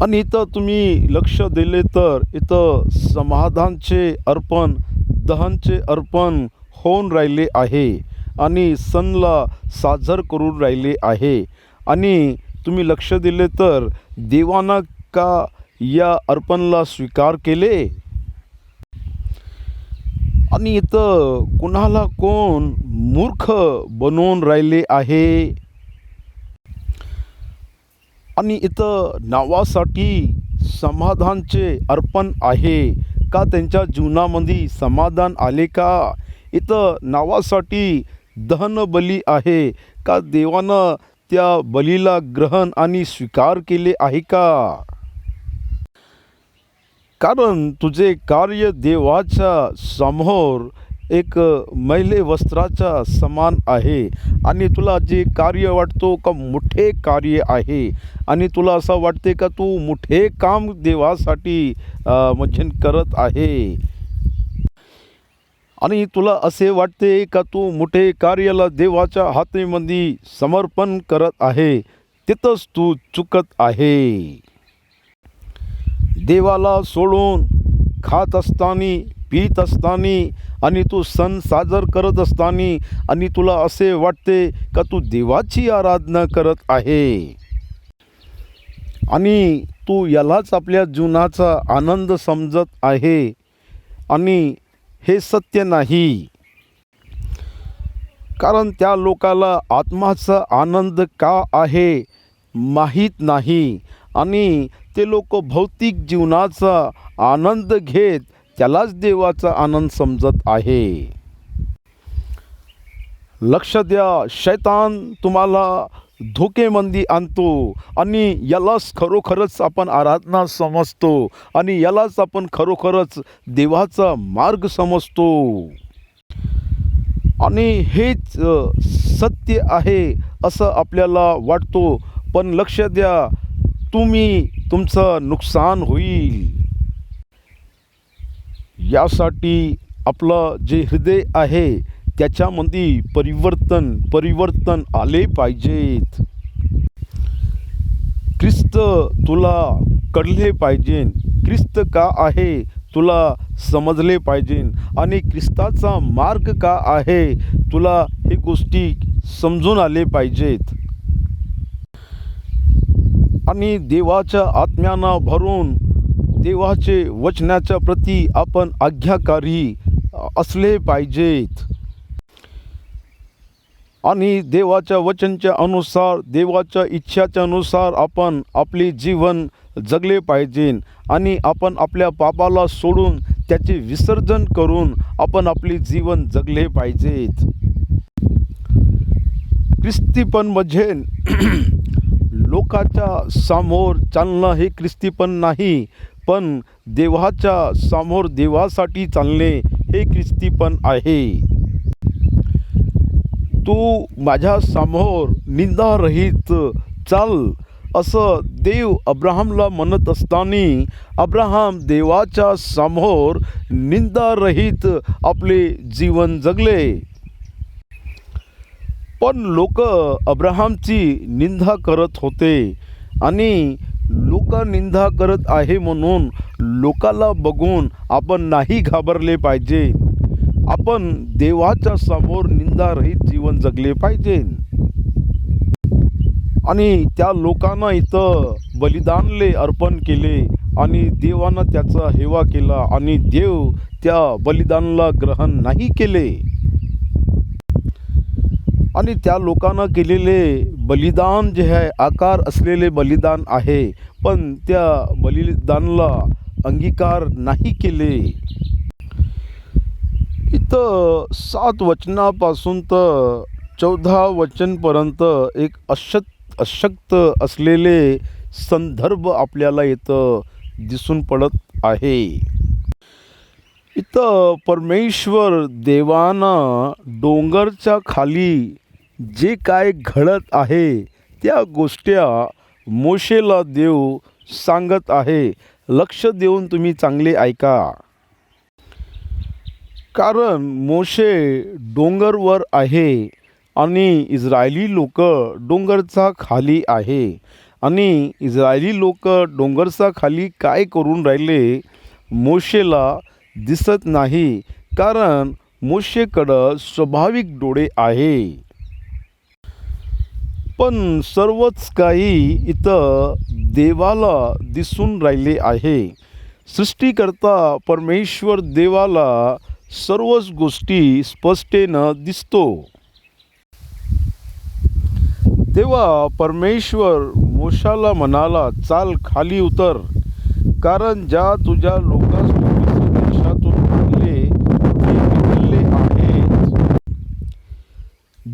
आणि इथं तुम्ही लक्ष दिले तर इथं समाधानचे अर्पण दहनचे अर्पण होऊन राहिले आहे आणि सणला साजर करून राहिले आहे. आणि तुम्ही लक्ष दिले तर देवानं का या अर्पणला स्वीकार केले? आणि इथं कुणाला कोण मूर्ख बनवून राहिले आहे? आणि इथं नावासाठी समाधानचे अर्पण आहे का? त्यांच्या जीवनामध्ये समाधान आले का? इथं नावासाठी दहन बली आहे का? देवानं त्या बलीला ग्रहण आणि स्वीकार केले आहे का? कारण तुझे कार्य देवाच्या समोर एक मैले वस्त्राच्या समान आहे आणि तुला जे कार्य वाटतो का मोठे कार्य आहे आणि तुला असं वाटते का तू मोठे काम देवासाठी म्हणजे करत आहे आणि तुला असे वाटते का तू मोठे कार्याला देवाच्या हातामध्ये समर्पण करत आहे, तिथंच तू चुकत आहे. देवाला सोडून खात असताना पीत असताना आणि तू सण साजर करत असताना आणि तुला असे वाटते का तू देवाची आराधना करत आहे आणि तू यालाच आपल्या जीवनाचा आनंद समजत आहे आणि हे सत्य नाही. कारण त्या लोकाला आत्माचा आनंद का आहे माहीत नाही आणि ते लोक भौतिक जीवनाचा आनंद घेत त्यालाच देवाचा आनंद समजत आहे. लक्ष द्या, शैतान तुम्हाला धोकेमंदी आणतो आणि यालाच खरोखरच आपण आराधना समजतो आणि यालाच आपण खरोखरच देवाचा मार्ग समजतो आणि हेच सत्य आहे असं आपल्याला वाटतो. पण लक्ष द्या, तुमचं नुकसान होईल. यासाठी आपलं जे हृदय आहे त्याच्यामध्ये परिवर्तन आले पाहिजेत. ख्रिस्त तुला कळले पाहिजे, ख्रिस्त का आहे तुला समजले पाहिजे आणि ख्रिस्ताचा मार्ग का आहे तुला हे गोष्टी समजून आले पाहिजेत. आणि देवाच्या आत्म्यानं भरून देवाचे वचनाच्या प्रती आपण आज्ञाकारी असले पाहिजेत आणि देवाच्या वचनच्या अनुसार, देवाच्या इच्छाच्या अनुसार आपण आपले जीवन जगले पाहिजे आणि आपण आपल्या पापाला सोडून त्याचे विसर्जन करून आपण आपले जीवन जगले पाहिजेत. ख्रिस्तीपण म्हणजे लोकाच्या समोर चालणं हे ख्रिस्तीपण नाही, पण देवाच्या समोर देवासाठी चालणे हे ख्रिस्तीपण आहे. तू माझ्या समोर निंदारहित चाल असं देव अब्राहमला म्हणत असताना अब्राहम देवाच्या समोर निंदारहित आपले जीवन जगले. पण लोक अब्राहमची निंदा करत होते आणि लोक निंदा करत आहे म्हणून लोकाला बघून आपण नाही घाबरले पाहिजे. आपण देवाच्या समोर निंदारहित जीवन जगले पाहिजे. आणि त्या लोकांना इथं बलिदानले अर्पण केले आणि देवानं त्याचा हेवा केला आणि देव त्या बलिदानाला ग्रहण नाही केले. आणि त्या लोकांना केलेले बलिदान जे आहे आकार असलेले बलिदान आहे, पण त्या बलिदानाला अंगीकार नाही केले. इथं 7 वचनापासून तर 14 वचनपर्यंत एक अशक्त असलेले संदर्भ आपल्याला इथं दिसून पडत आहे. इथं परमेश्वर देवानं डोंगरच्या खाली जे काय घडत आहे त्या गोष्टी मोशेला देव सांगत आहे. लक्ष देऊन तुम्ही चांगले ऐका. कारण मोशे डोंगरवर आहे आणि इस्रायली लोक डोंगरचा खाली आहे आणि इस्रायली लोक डोंगरचा खाली काय करून राहिले मोशेला दिसत नाही. कारण मोशेकडं स्वाभाविक डोळे आहे. पण सर्वच काही इथं देवाला दिसून राहिले आहे. सृष्टिकर्ता परमेश्वर देवाला सर्वच गोष्टी स्पष्टेनं दिसतो. तेव्हा परमेश्वर मोशाला म्हणाला, चाल खाली उतर, कारण ज्या तुझ्या लोकांस तू मिस्र देशातून आणले ते बिघडले आहेत.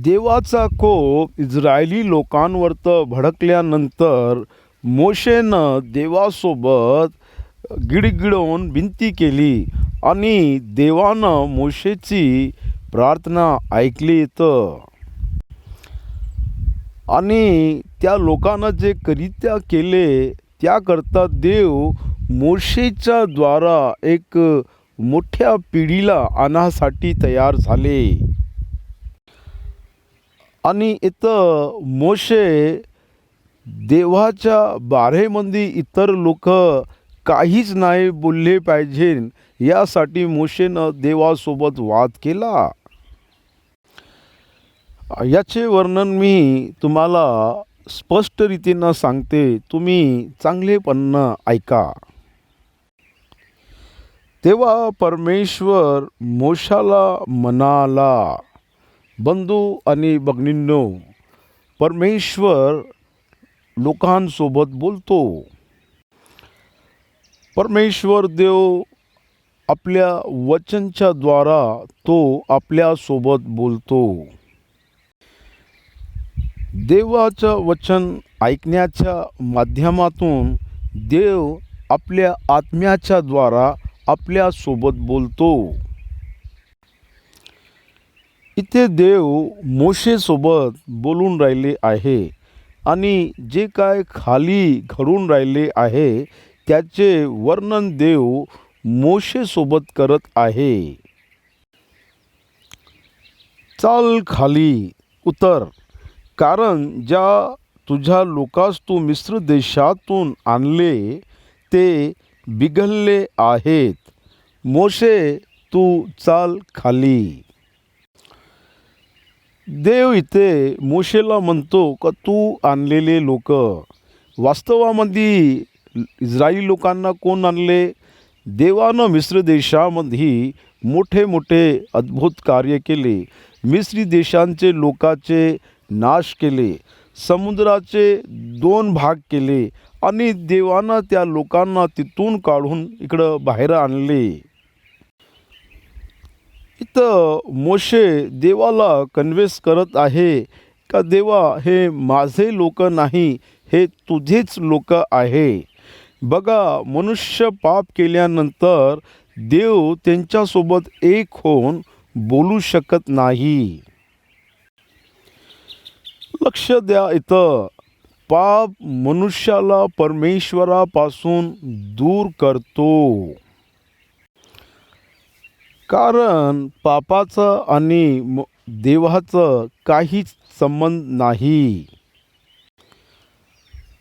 देवाचा कोप इस्रायली लोकांवर भडकल्यानंतर मोशेनं देवासोबत गिडगिडून विनंती केली आणि देवानं मोशेची प्रार्थना ऐकली. आणि त्या लोकांना जे करित्या केले त्याकरता देव मोशेच्या द्वारा एक मोठ्या पिढीला आणण्यासाठी तयार झाले. आणि इथं मोशे देवाच्या बारेमध्ये इतर लोक काहीच नाही बोलले पाहिजे यासाठी मोशेनं देवासोबत वाद केला. याचे वर्णन मी तुम्हाला स्पष्ट रीतीनं सांगते, तुम्ही चांगलेपणानं ऐका. तेव्हा परमेश्वर मोशाला म्हणाला, बंधू आणि भगिनींनो, परमेश्वर लोकांसोबत बोलतो. परमेश्वर देव आपल्या वचनच्या द्वारा तो आपल्यासोबत बोलतो. देवाचं वचन ऐकण्याच्या माध्यमातून देव आपल्या आत्म्याच्या द्वारा आपल्यासोबत बोलतो. इथे देव मोशेसोबत बोलून राहिले आहे आणि जे काय खाली घडून राहिले आहे त्याचे वर्णन देव मोशेसोबत करत आहे. चाल खाली उतर, कारण ज्या तुझ्या लोकांस तू मिस्र देशातून आणले ते बिघडले आहेत. मोशे, तू चाल खाली. देव इथे मोशेला म्हणतो का तू आणलेले लोक, वास्तवामध्ये इस्रायली लोकांना कोण आणले? देवानं मिस्र देशामध्ये मोठे मोठे अद्भुत कार्य केले. मिस्री देशांचे लोकांचे नाश केले, समुद्राचे 2 भाग केले आणि देवानं त्या लोकांना तिथून काढून इकडं बाहेर आणले. इथं मोशे देवाला कन्व्हेन्स करत आहे का देवा, हे माझे लोक नाही, हे तुझेच लोक आहे. बघा, मनुष्य पाप केल्यानंतर देव त्यांच्यासोबत एक होऊन बोलू शकत नाही. लक्ष द्या, इथं पाप मनुष्याला परमेश्वरापासून दूर करतो. कारण पापाचं आणि देवाचं काहीच संबंध नाही.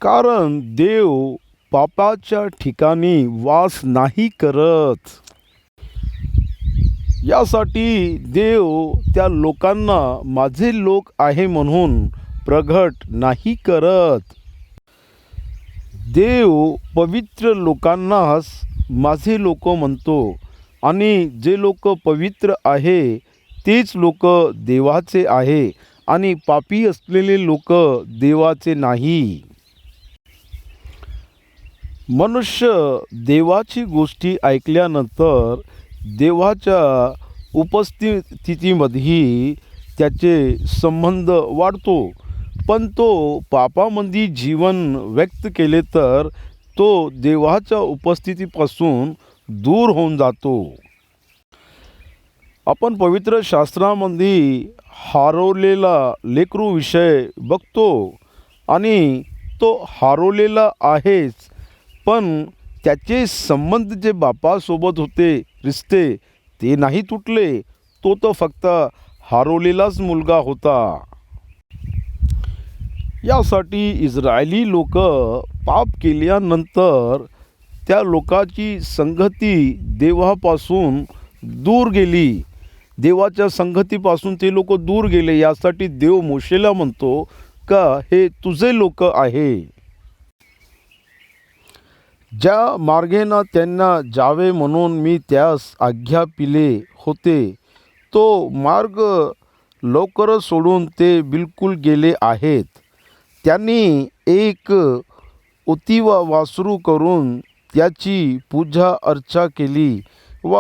कारण देव पापाच्या ठिकाणी वास नाही करत. यासाठी देव त्या लोकांना माझे लोक आहे म्हणून प्रगट नाही करत. देव पवित्र लोकांनाच माझे लोक म्हणतो आणि जे लोक पवित्र आहे तेच लोक देवाचे आहे आणि पापी असलेले लोक देवाचे नाही. मनुष्य देवाची गोष्टी ऐकल्यानंतर देवाच्या उपस्थितीमध्ये त्याचे संबंध वाढतो, पण तो पापामध्ये जीवन व्यक्त केले तर तो देवाच्या उपस्थितीपासून दूर होऊन जातो. आपण पवित्र शास्त्रामध्ये हरवलेला लेकरू विषय बघतो आणि तो हरवलेला आहेच, पण त्याचे संबंध जे बापासोबत होते रिश्ते ते नाही तुटले. तो तर फक्त हरवलेलाच मुलगा होता. यासाठी इस्रायली लोक पाप केल्यानंतर त्या लोकांची संगती देवापासून दूर गेली, देवाच्या संगतीपासून ते लोक दूर गेले. यासाठी देव मोशेला म्हणतो का हे तुझे लोक आहे. ज्या मार्गेनं त्यांना जावे म्हणून मी त्यास आज्ञा पिले होते, तो मार्ग लवकरच सोडून ते बिलकुल गेले आहेत. त्यांनी एक उतिवा वासरू करून त्याची पूजा अर्चा केली व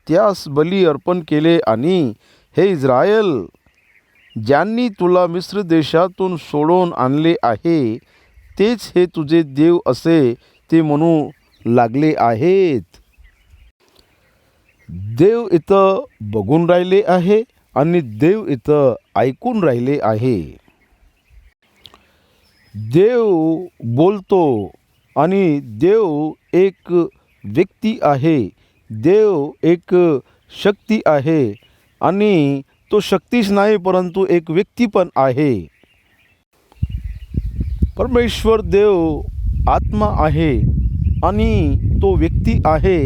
त्यास बली अर्पण केले आणि हे इस्रायल, ज्यांनी तुला मिस्र देशातून सोडून आणले आहे, तेच हे तुझे देव असे ते म्हणू लागले आहेत. देव इथं बघून राहिले आहे आणि देव इथं ऐकून राहिले आहे. देव बोलतो आणि देव एक व्यक्ती आहे. देव एक शक्ती आहे आणि तो शक्तीच नाही परंतु एक व्यक्ती पण आहे. परमेश्वर देव आत्मा आहे आणि तो व्यक्ती आहे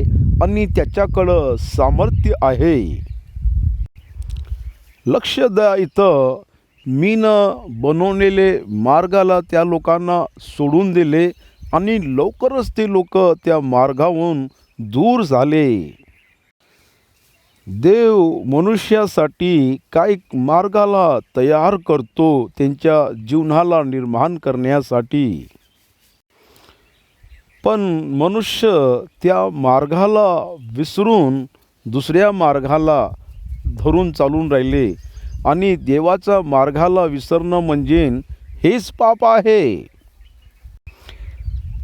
आणि त्याच्याकडं सामर्थ्य आहे. लक्ष द्या, इथं मीनं बनवलेले मार्गाला त्या लोकांना सोडून दिले आणि लवकरच ते लोक त्या मार्गावरून दूर झाले. देव मनुष्यासाठी काय मार्गाला तयार करतो त्यांच्या जीवनाला निर्माण करण्यासाठी, पण मनुष्य त्या मार्गाला विसरून दुसऱ्या मार्गाला धरून चालून राहिले आणि देवाच्या मार्गाला विसरणं म्हणजे हेच पाप आहे.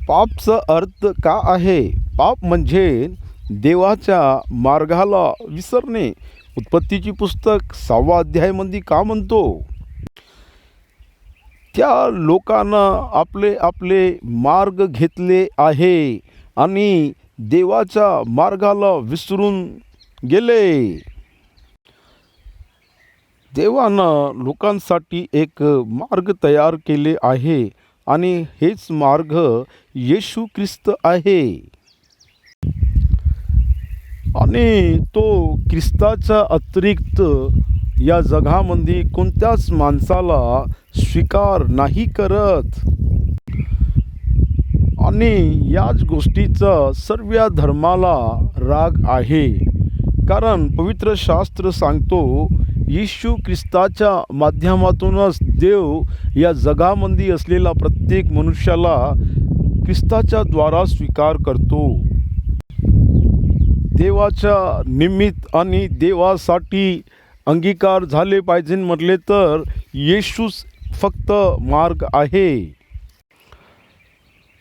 पापचा अर्थ का आहे? पाप म्हणजे देवाच्या मार्गाला विसरणे. उत्पत्तीची पुस्तक 6 अध्यायामध्ये का म्हणतो? त्या लोकांना आपले आपले मार्ग घेतले आहे आणि देवाच्या मार्गाला विसरून गेले. देवानं लोकांसाठी एक मार्ग तयार केले आहे आणि हेच मार्ग येशू ख्रिस्त आहे. आणि तो ख्रिस्ताच्या अतिरिक्त या जगामध्ये कोणत्याच माणसाला स्वीकार नाही करत. आणि याच गोष्टीचा सर्व धर्माला राग आहे, कारण पवित्र शास्त्र सांगतो येशू ख्रिस्ताच्या माध्यमातूनच देव या जगामध्ये असलेला प्रत्येक मनुष्याला ख्रिस्ताच्या द्वारा स्वीकार करतो. देवाच्या निमित्त आणि देवासाठी अंगीकार झाले पाहिजे म्हटले तर येशूच फक्त मार्ग आहे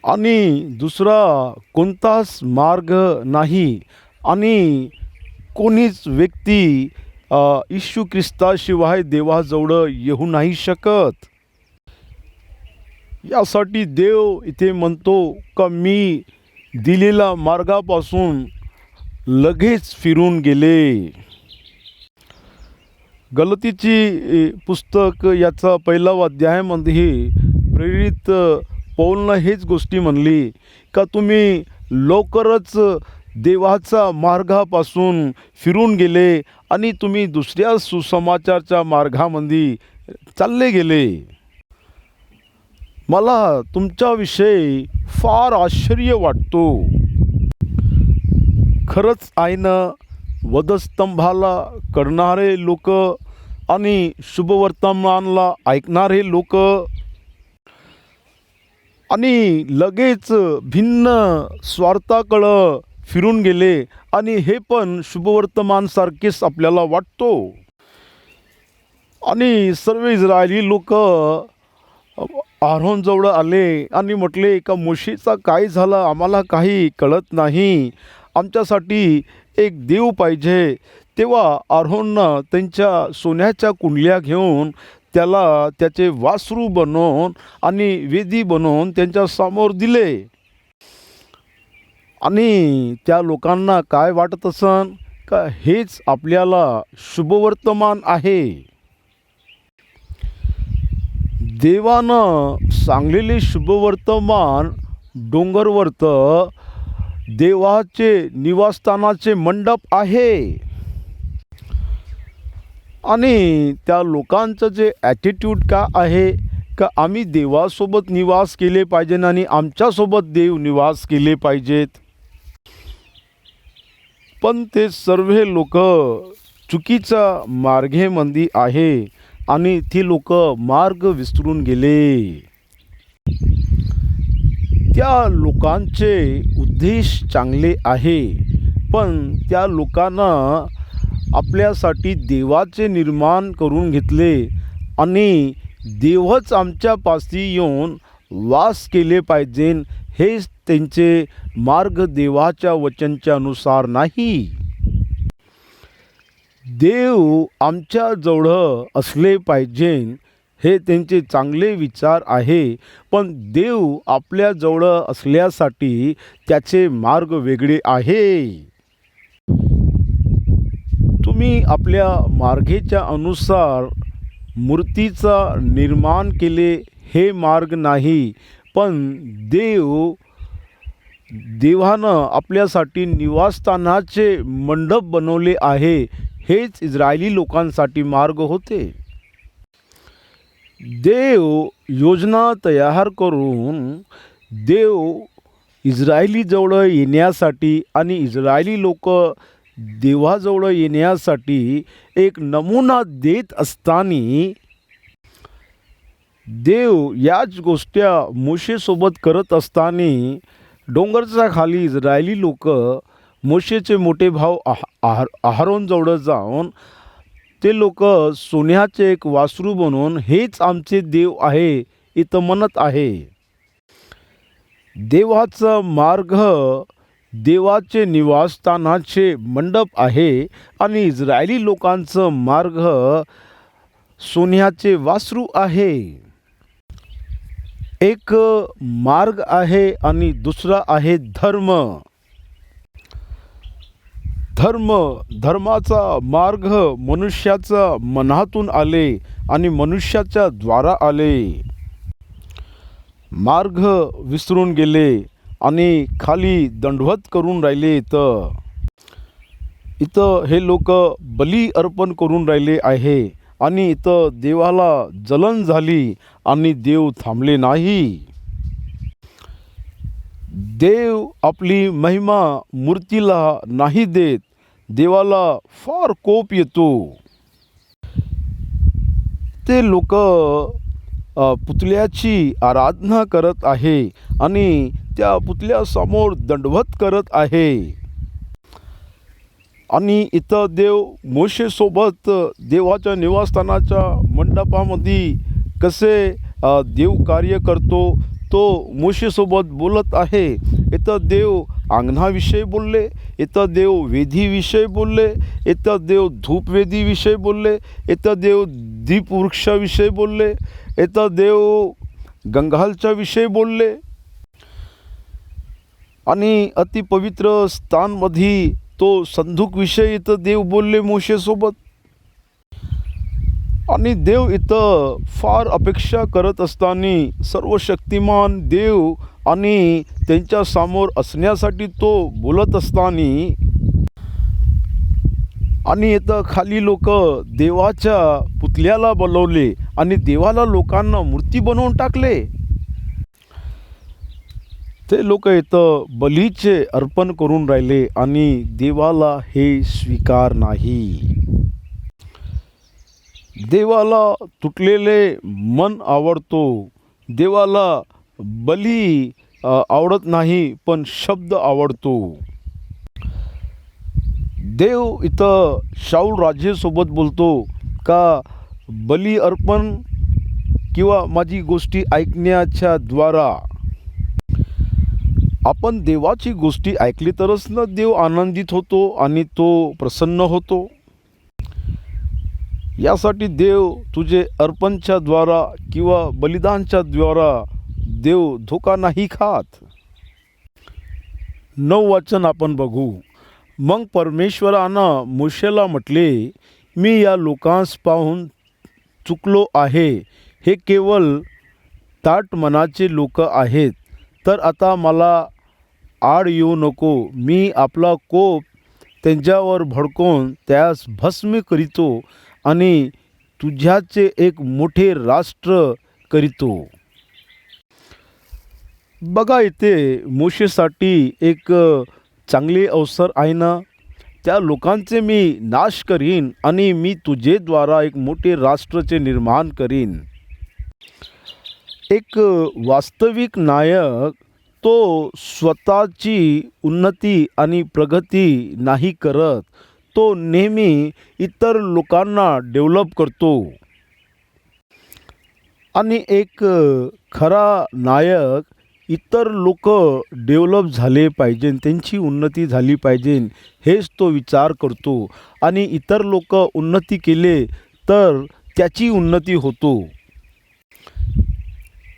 आणि दुसरा कोणताच मार्ग नाही. आणि कोणीच व्यक्ती येशू ख्रिस्ताशिवाय देवाजवळ येऊ नाही शकत. यासाठी देव इथे म्हणतो का मी दिलेल्या मार्गापासून लगेच फिरून गेले. गलतीची पुस्तक याचा 1 अध्यायामध्ये प्रेरित पौलनं हेच गोष्टी म्हणली का तुम्ही लवकरच देवाचा मार्गापासून फिरून गेले आणि तुम्ही दुसऱ्या सुसमाचारच्या मार्गामध्ये चालले गेले. मला तुमच्याविषयी फार आश्चर्य वाटतो. खरंच आहे ना, वधस्तंभाला करणारे लोक आणि शुभवर्तमानला ऐकणारे लोक आणि लगेच भिन्न स्वार्थाकडं फिरून गेले. आणि हे पण शुभवर्तमानसारखेच आपल्याला वाटतो. आणि सर्व इस्रायली लोक आरोनजवळ आले आणि म्हटले का मोशेचा काय झालं, आम्हाला काही कळत नाही, आमच्यासाठी एक देव पाहिजे. तेव्हा आरोननं त्यांच्या सोन्याच्या कुंडल्या घेऊन त्याला त्याचे वासरू बनवून आणि वेदी बनवून त्यांच्या समोर दिले. आणि त्या लोकांना काय वाटत असन का हेच आपल्याला शुभवर्तमान आहे. देवानं सांगलेले शुभवर्तमान डोंगरवरतं देवाचे निवासस्थानाचे मंडप आहे. आणि त्या लोकांचं जे ॲटिट्यूड का आहे का आम्ही देवासोबत निवास केले पाहिजे आणि आमच्यासोबत देव निवास केले पाहिजेत. पण ते सर्व लोक चुकीच्या मार्गेमध्ये आहे आणि ती लोक मार्ग विसरून गेले. त्या लोकांचे उद्देश चांगले आहे, पण त्या लोकांना आपल्यासाठी देवाचे निर्माण करून घेतले आणि देवच आमच्यापाशी येऊन वास केले पाहिजे हेच त्यांचे मार्ग देवाच्या वचनच्या अनुसार नाही. देव आमच्याजवळ असले पाहिजे हे त्यांचे चांगले विचार आहे, पण देव आपल्याजवळ असल्यासाठी त्याचे मार्ग वेगळे आहे. तुम्ही आपल्या मार्गाच्या अनुसार मूर्तीचा निर्माण केले हे मार्ग नाही, पण देवानं आपल्यासाठी निवासस्थानाचे मंडप बनवले आहे हेच इस्रायली लोकांसाठी मार्ग होते. देव योजना तयार करून देव इस्रायलीजवळ येण्यासाठी आणि इस्रायली लोक देवाजवळ येण्यासाठी एक नमुना देत असताना देव याच गोष्टी मोशेसोबत करत असताना डोंगरच्या खाली इस्रायली लोक मोशेचे मोठे भाऊ अहारोनजवळ जाऊन ते लोक सोन्याचे एक वासरू बनवून हेच आमचे देव आहे इथं म्हणत आहे. देवाचा मार्ग देवाचे निवासस्थानाचे मंडप आहे आणि इस्रायली लोकांचं मार्ग सोन्याचे वासरू आहे. एक मार्ग आहे आणि दुसरा आहे धर्म. धर्माचा मार्ग मनुष्याच्या मनातून आले आणि मनुष्याच्या द्वारा आले. मार्ग विसरून गेले आणि खाली दंडवत करून राहिले. इथं हे लोक बली अर्पण करून राहिले आहे आणि इथं देवाला जलन झाली आणि देव थांबले नाही. देव आपली महिमा मूर्तीला नाही देत. देवाला फार कोप येतो. ते लोक पुतळ्याची आराधना करत आहे आणि त्या पुतळ्यासमोर दंडवत करत आहे. आणि इथं देव मोशेसोबत देवाच्या निवासस्थानाच्या मंडपामध्ये कसे देव कार्य करतो तो मोशेसोबत बोलत आहे. इथं देव अंगणाविषयी बोलले, इथं देव वेदीविषयी बोलले, इथं देव धूपवेदीविषयी बोलले, इथं देव दीपवृक्षाविषयी बोलले, इथं देव गंगालच्या विषयी बोलले. आणि अतिपवित्र स्थानमध्ये तो संदूक विषयी इथं देव बोलले मोशेसोबत. आणि देव इथं फार अपेक्षा करत असताना सर्व शक्तिमान देव आणि त्यांच्या समोर असण्यासाठी तो बोलत असताना आणि इथं खाली लोक देवाच्या पुतळ्याला बोलवले आणि देवाला लोकांना मूर्ती बनवून टाकले. ते लोक इथं बलीचे अर्पण करून राहिले आणि देवाला हे स्वीकार नाही. देवाला तुटलेले मन आवडतो. देवाला बली आवडत नाही, पण शब्द आवडतो. देव इथं शाऊल राजेसोबत बोलतो का बली अर्पण किंवा माझी गोष्टी ऐकण्याच्या द्वारा आपण देवाची गोष्टी ऐकली तरच ना देव आनंदित होतो आणि तो प्रसन्न होतो. यासाठी देव तुझे अर्पणच्या द्वारा किंवा बलिदानच्या द्वारा देव धोका नाही खात. 9 वचन आपण बघू. मग परमेश्वरानं मोशेला म्हटले, मी या लोकांस पाहून चुकलो आहे. हे केवळ ताठ मनाचे लोक आहेत. तर आता मला आड येऊ नको. मी आपला कोप त्यांच्यावर भडकवून त्यास भस्म करीतो आणि तुझ्याचे एक मोठे राष्ट्र करीतो. बघा इथे मोशेसाठी एक चांगले अवसर आहे ना. त्या लोकांचे मी नाश करीन आणि मी तुझे द्वारा एक मोठे राष्ट्राचे निर्माण करीन. एक वास्तविक नायक तो स्वतःची उन्नती आणि प्रगती नाही करत, तो नेहमी इतर लोकांना डेव्हलप करतो. आणि एक खरा नायक इतर लोक डेव्हलप झाले पाहिजे, त्यांची उन्नती झाली पाहिजे हेच तो विचार करतो. आणि इतर लोक उन्नती केले तर त्याची उन्नती होतो.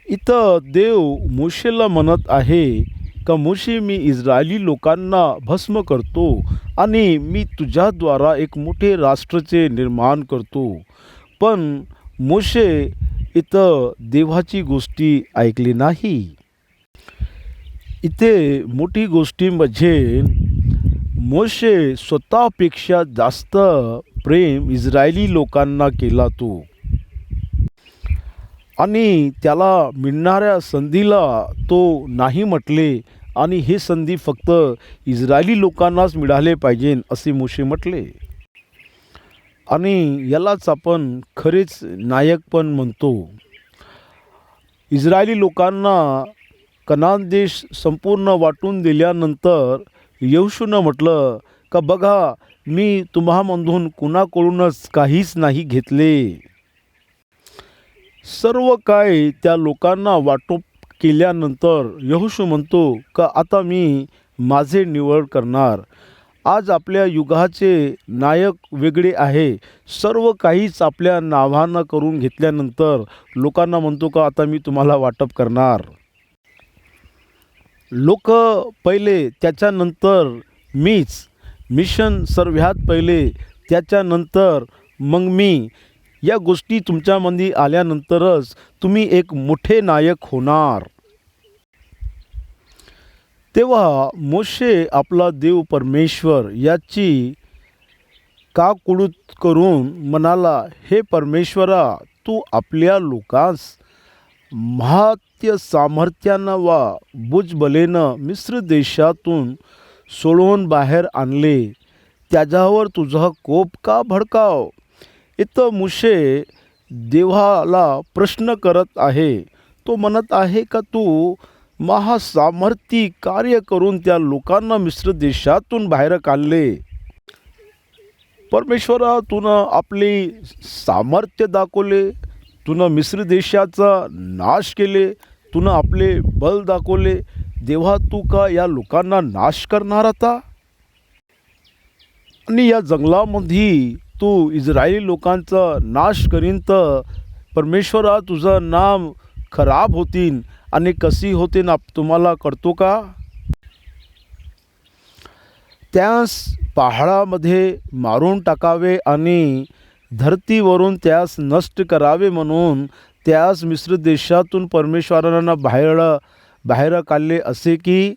इथं देव मोशेला म्हणत आहे का मोशे, मी इस्रायली लोकांना भस्म करतो आणि मी तुझ्याद्वारा एक मोठे राष्ट्राचे निर्माण करतो. पण मोशे इथं देवाची गोष्टी ऐकली नाही. इथे मोठी गोष्टी म्हणजे मोशे स्वतःपेक्षा जास्त प्रेम इस्रायली लोकांना केला तो. आणि त्याला मिळणाऱ्या संधीला तो नाही म्हटले आणि हे संधी फक्त इस्रायली लोकांनाच मिळाले पाहिजे असे मोशे म्हटले. आणि यालाच आपण खरेच नायक पण म्हणतो. इस्रायली लोकांना कनान देश संपूर्ण वाटून दिल्यानंतर यहोशूनं म्हटलं का बघा, मी तुम्हामधून कुणाकडूनच काहीच नाही घेतले. सर्व काय त्या लोकांना वाटप केल्यानंतर यहोशू म्हणतो का आता मी माझे निवड करणार. आज आपल्या युगाचे नायक वेगळे आहे. सर्व काहीच आपल्या नावानं करून घेतल्यानंतर लोकांना म्हणतो का आता मी तुम्हाला वाटप करणार. लोक पहिले, त्याच्यानंतर मीच. मिशन सर्वात पहिले, त्याच्यानंतर मग मी. या गोष्टी तुमच्यामध्ये आल्यानंतरच तुम्ही एक मोठे नायक होणार. तेव्हा मोशे आपला देव परमेश्वर याची काकुळूत करून म्हणाला, हे परमेश्वरा, तू आपल्या लोकांस महात्य सामर्थ्यानं वा भुजबलेनं मिस्र देशातून सोडवून बाहेर आणले, त्याच्यावर तुझा कोप का भडकाव. इथं मोशे देवाला प्रश्न करत आहे. तो म्हणत आहे का तू महासामर्थी कार्य करून त्या लोकांना मिस्र देशातून बाहेर काढले. परमेश्वरा, तुनं आपली सामर्थ्य दाखवले, तुनं मिस्र देशाचा नाश केले, तुनं आपले बल दाखवले. देवा, तू का या लोकांना नाश करणार आता. आणि या जंगलामध्ये तू इस्रायली लोकांचा नाश करीन तर परमेश्वरा तुझं नाम खराब होतीन. आणि कशी होते ना तुम्हाला कळतो का. त्यास पहाडामध्ये मारून टाकावे आणि धरतीवरून त्यास नष्ट करावे म्हणून त्यास मिस्र देशातून परमेश्वरांना बाहेर काढले असे की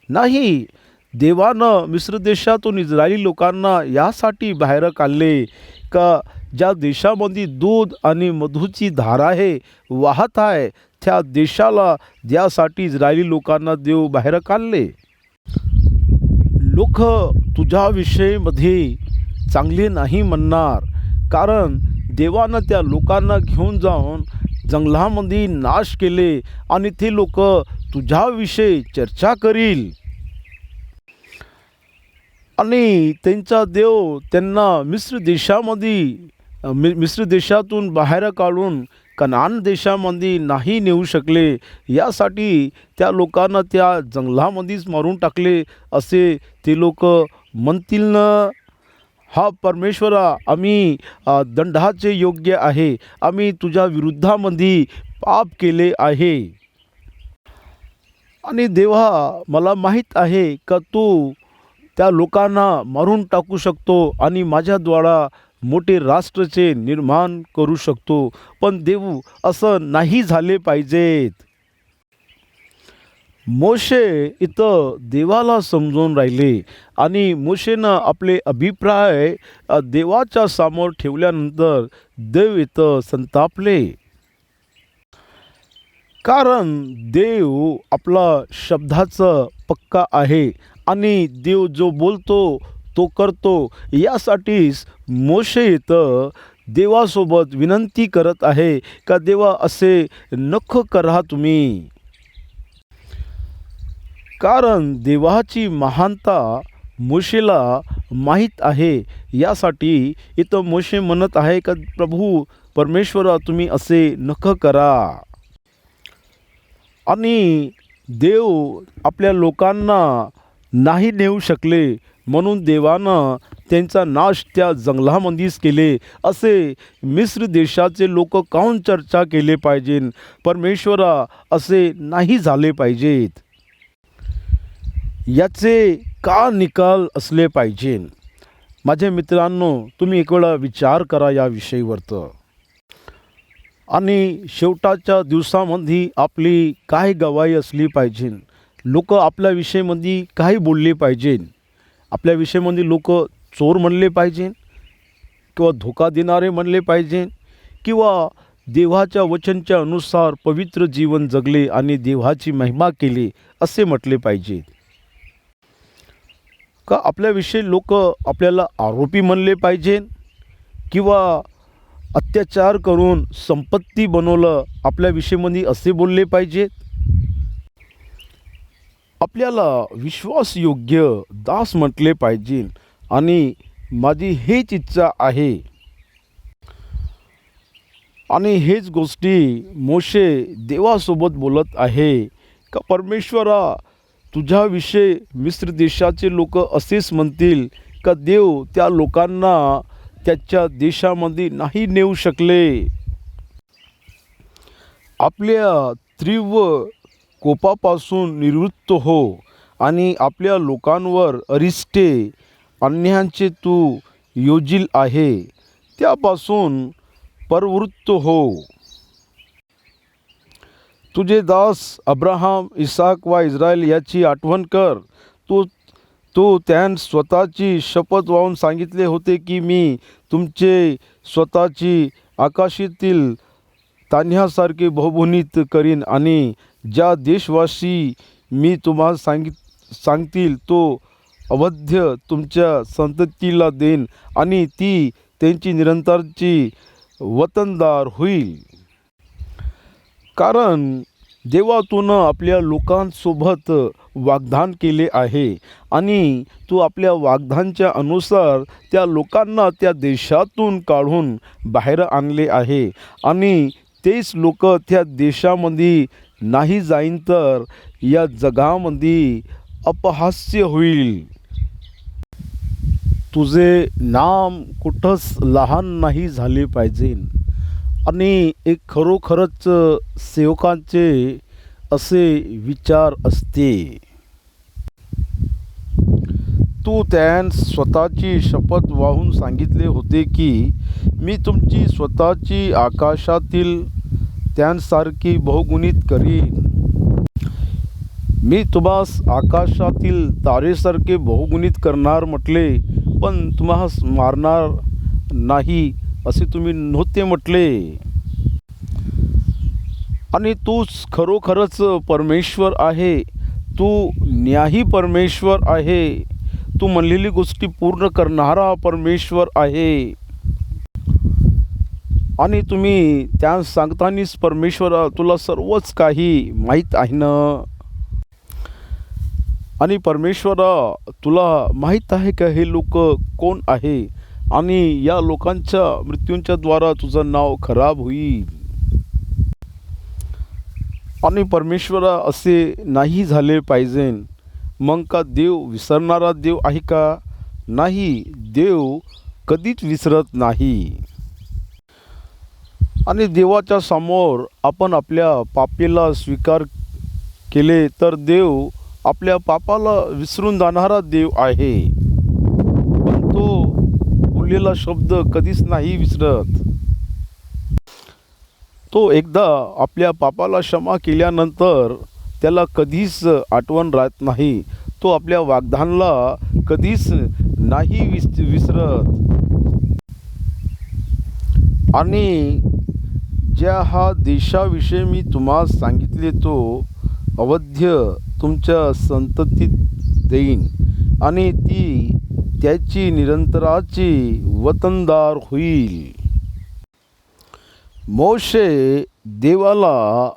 नाही. देवानं मिस्र देशातून इस्रायली लोकांना यासाठी बाहेर काढले का ज्या देशामध्ये दूध आणि मधूची धारा आहे वाहत आहे, त्या देशाला द्यासाठी इस्रायली लोकांना देव बाहेर काढले. लोक तुझ्याविषयीमध्ये चांगले नाही म्हणणार, कारण देवानं त्या लोकांना घेऊन जाऊन जंगलामध्ये नाश केले आणि ते लोक तुझ्याविषयी चर्चा करील. आणि त्यांचा देव त्यांना मिस्र देशातून बाहेर काढून कनान देशामध्ये नाही नेऊ शकले. यासाठी त्या लोकांना त्या जंगलामध्येच मारून टाकले असे ते लोक म्हणतील ना. हा परमेश्वरा, आम्ही दंडाचे योग्य आहे, आम्ही तुझ्या विरुद्धामध्ये पाप केले आहे. आणि देवा, मला माहीत आहे का तू त्या लोकांना मारून टाकू शकतो आणि माझ्याद्वारा मोठे राष्ट्राचे निर्माण करू शकतो. पण देव, असं नाही झाले पाहिजेत. मोशे इथं देवाला समजून राहिले आणि मोशेनं आपले अभिप्राय देवाच्या समोर ठेवल्यानंतर देव इथं संतापले. कारण देव आपला शब्दाचं पक्का आहे आणि देव जो बोलतो तो करतो. यासाठीच मोशे इथं देवासोबत विनंती करत आहे का देवा असे नको करा तुम्ही. कारण देवाची महानता मोशेला माहीत आहे. यासाठी इथं मोशे म्हणत आहे का प्रभू परमेश्वरा तुम्ही असे नका करा. आणि देव आपल्या लोकांना नाही नेऊ शकले म्हणून देवानं त्यांचा नाश त्या जंगलामध्येच केले. असे मिस्र देशाचे लोक काहून चर्चा केले पाहिजे. परमेश्वरा असे नाही झाले पाहिजेत. याचे का निकाल असले पाहिजे. माझ्या मित्रांनो तुम्ही एक वेळा विचार करा या विषयावरतं. आणि शेवटाच्या दिवसामध्ये आपली काय गवाही असली पाहिजे. लोक आपल्या विषयामध्ये काय बोलले पाहिजे. आपल्या विषयामध्ये लोक चोर म्हणले पाहिजे किंवा धोका देणारे म्हणले पाहिजे किंवा देवाच्या वचनच्या अनुसार पवित्र जीवन जगले आणि देवाची महिमा केली असे म्हटले पाहिजे. का आपल्याविषयी लोक आपल्याला आरोपी म्हणले पाहिजे किंवा अत्याचार करून संपत्ती बनवलं आपल्या विषयामध्ये असे बोलले पाहिजेत. आपल्याला विश्वासयोग्य दास म्हटले पाहिजे. आणि माझी हेच इच्छा आहे. आणि हेच गोष्टी मोशे देवासोबत बोलत आहे का परमेश्वरा तुझ्याविषयी मिस्र देशाचे लोक असेच म्हणतील का देव त्या लोकांना त्याच्या देशामध्ये नाही नेऊ शकले. आपल्या तीव्र कोपापासून निवृत्त हो आणि आपल्या लोकांवर अरिष्टे अन्यायांचे तू योजील आहे त्यापासून प्रवृत्त हो. तुझे दास अब्राहम इसाक व इस्रायल याची आठवण कर. तो त्यान स्वतःची शपथ वाहून सांगितले होते की मी तुमचे स्वतःची आकाशातील तान्ह्यासारखे बहुगुणित करीन आणि ज्या देशवासी मी तुम्हाला सांगतील तो अवध्य तुमच्या संततीला देईन आणि ती त्यांची निरंतरची वतनदार होईल. कारण देवातून आपल्या लोकांसोबत वाग्दान केले आहे आणि तू आपल्या वाग्दानाच्या अनुसार त्या लोकांना त्या देशातून काढून बाहेर आणले आहे. आणि तेच लोक त्या देशामध्ये नाही जाईन तर या जगामध्ये अपहास्य होईल. तुझे नाम कुठंच लहान नाही झाले पाहिजे. आणि एक खरोखरच सेवकांचे असे विचार असते. तू त्यान स्वतःची शपथ वाहून सांगितले होते की मी तुमची स्वतःची आकाशातील त्यांसारखी बहुगुणित करीन. मी तुम्हास आकाशातील तारेसारखे बहुगुणित करणार म्हटले पण तुम्हास मारणार नाही असे तुम्ही नव्हते म्हटले. आणि तूच खरोखरच परमेश्वर आहे. तू न्यायी परमेश्वर आहे. तू म्हणलेली गोष्टी पूर्ण करणारा परमेश्वर आहे. आणि तुम्ही त्या सांगतानीच परमेश्वरा तुला सर्वच काही माहीत आहे ना. आणि परमेश्वरा तुला माहीत आहे का हे लोक कोण आहे आणि या लोकांच्या मृत्यूंच्या द्वारा तुझं नाव खराब होईल. आणि परमेश्वरा असे नाही झाले पाहिजे. मग का देव विसरणारा देव आहे का. नाही, देव कधीच विसरत नाही. आणि देवाच्या समोर आपण आपल्या पापेला स्वीकार केले तर देव आपल्या पापाला विसरून जाणारा देव आहे. पण तो बोललेला शब्द कधीच नाही विसरत. तो एकदा आपल्या पापाला क्षमा केल्यानंतर त्याला कधीच आठवण राहत नाही. तो आपल्या वाग्दानाला कधीच नाही विसरत. आणि ज्या हा देशाविषयी मी तुम्हाला सांगितले तो अवध्य तुमच्या संततीत देईन आणि ती त्याची निरंतराची वतनदार होईल. मोशे देवाला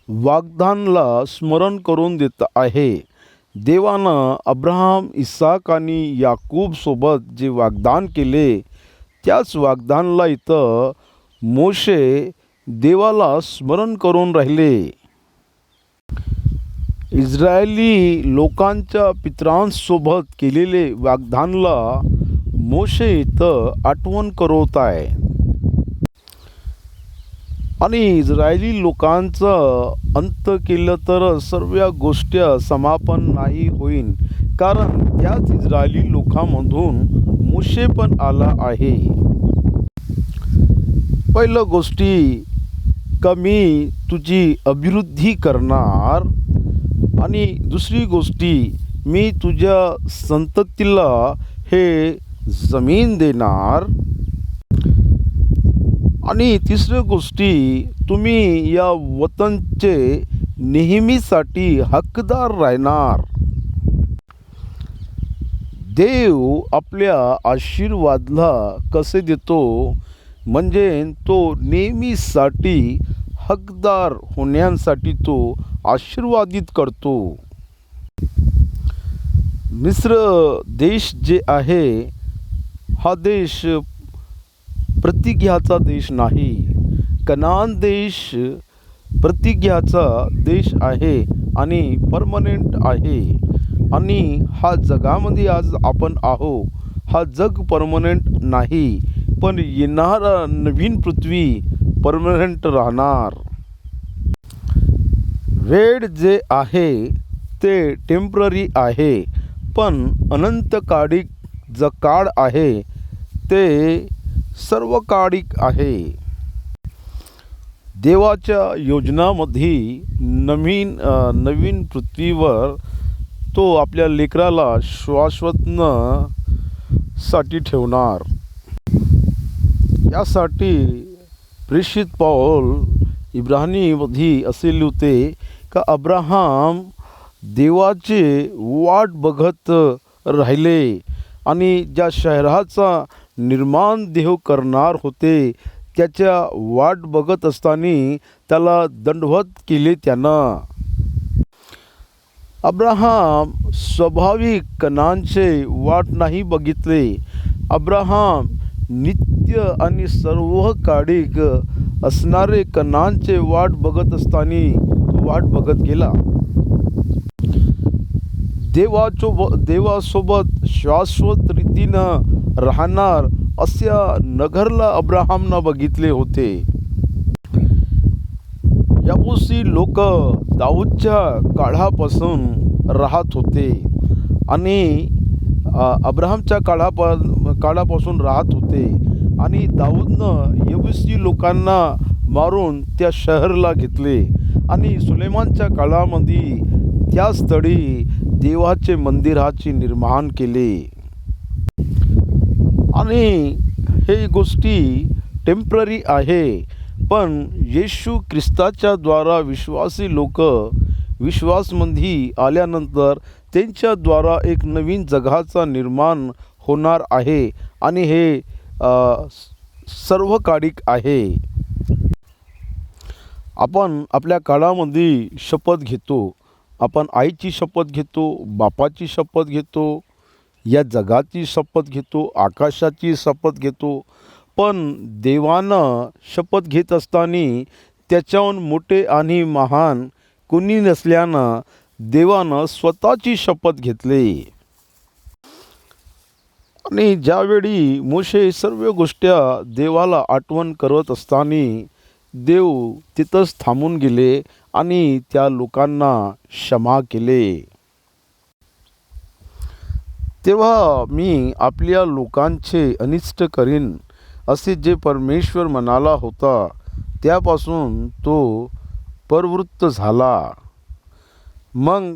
वाग्दानाला स्मरण करून देत आहे. देवानं अब्राहम, इसाक आणि याकूब सोबत जे वाग्दान केले त्याच वाग्दानाला इथं मोशे देवाला स्मरण करून राहिले. इस्रायली लोकांच्या पितरांसोबत केलेले वाग्दानाला मोशे इथं आठवण करवत आहे. आणि इस्रायली लोकांचं अंत केलं तर सर्व गोष्टी समापन नाही होईल, कारण त्याच इस्रायली लोकांमधून मोशे पण आला आहे. पहिलं गोष्टी का मी तुझी अभिवृद्धी करणार आणि दुसरी गोष्टी मी तुझ्या संततीला हे जमीन देणार आणि तिसरी गोष्टी तुम्ही या वतनचे नेहमीसाठी हकदार राहणार. देव आपल्या आशीर्वादला कसे देतो म्हणजे तो नेहमीसाठी हकदार होण्यासाठी तो आशीर्वादित करतो. मिस्र देश जे आहे हा देश प्रतिज्ञाचा देश नाही. कनान देश प्रतिज्ञाचा देश आहे आणि परमनंट आहे. आणि हा जगामध्ये आज आपण आहो हा जग परमनंट नाही, पण येणारा नवीन पृथ्वी परमनंट राहणार. वेळ जे आहे ते टेम्पररी आहे, पण अनंतकालिक जो काळ आहे ते सर्वकालिक आहे. देवाच्या योजनामध्ये नवीन पृथ्वीवर तो आपल्या लेकराला साठी ठेवणार. यासाठी प्रेषित पौल इब्रानीमध्ये असे लिहिते का अब्राहम देवाचे वाट बघत राहिले आणि ज्या शहराचा निर्माण देव करणार होते त्याच्या वाट बघत असताना त्याला दंडवत केले त्यानं. अब्राहम स्वाभाविक कनानचे वाट नाही बघितले. अब्राहम नित्य आणि सर्वकालिक असणारे कनानचे वाट बघत असताना वाट बघत गेला. देवासोबत शाश्वत रीतीनं राहणार अशा नगरला अब्राहमनं बघितले होते. याबुसी लोक दाऊदच्या काळापासून राहत होते आणि अब्राहमच्या काळापासून राहत होते आणि दाऊदनं यबुसी लोकांना मारून त्या शहराला घेतले आणि सुलेमानच्या काळामध्ये त्या स्थळी देवाचे मंदिराचे निर्माण केले. आणि हे गोष्टी टेम्पररी आहे, पण येशू ख्रिस्ताच्या द्वारा विश्वासी लोक विश्वासमध्ये आल्यानंतर त्यांच्याद्वारा एक नवीन जगाचा निर्माण होणार आहे आणि हे सर्वकालिक आहे. आपण आपल्या काळामध्ये शपथ घेतो. आपण आईची शपथ घेतो, बापाची शपथ घेतो, या जगाची शपथ घेतो, आकाशाची शपथ घेतो. पण देवानं शपथ घेत असताना त्याच्याहून मोठे आणि महान कोणी नसल्यानं देवानं स्वतःची शपथ घेतली. आणि ज्यावेळी मोशे सर्व गोष्टी देवाला आठवण करत असताना देव तिथंच थांबून गेले आणि त्या लोकांना क्षमा केले. तेव्हा मी आपल्या लोकांचे अनिष्ट करीन असे जे परमेश्वर म्हणाला होता त्यापासून तो प्रवृत्त झाला. मग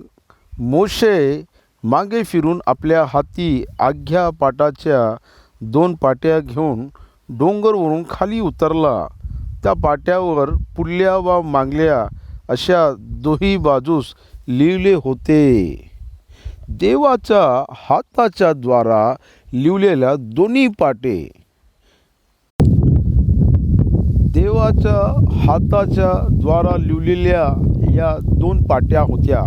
मोशे मागे फिरून आपल्या हाती आज्ञा पाटाच्या 2 पाट्या घेऊन डोंगरवरून खाली उतरला. त्या पाट्यावर पुढल्या व मागल्या अशा दोही बाजूस लिहिले होते. देवाच्या हाताच्या द्वारा लिवलेल्या दोन्ही पाटे. देवाच्या हाताच्या द्वारा लिवलेल्या या 2 पाट्या होत्या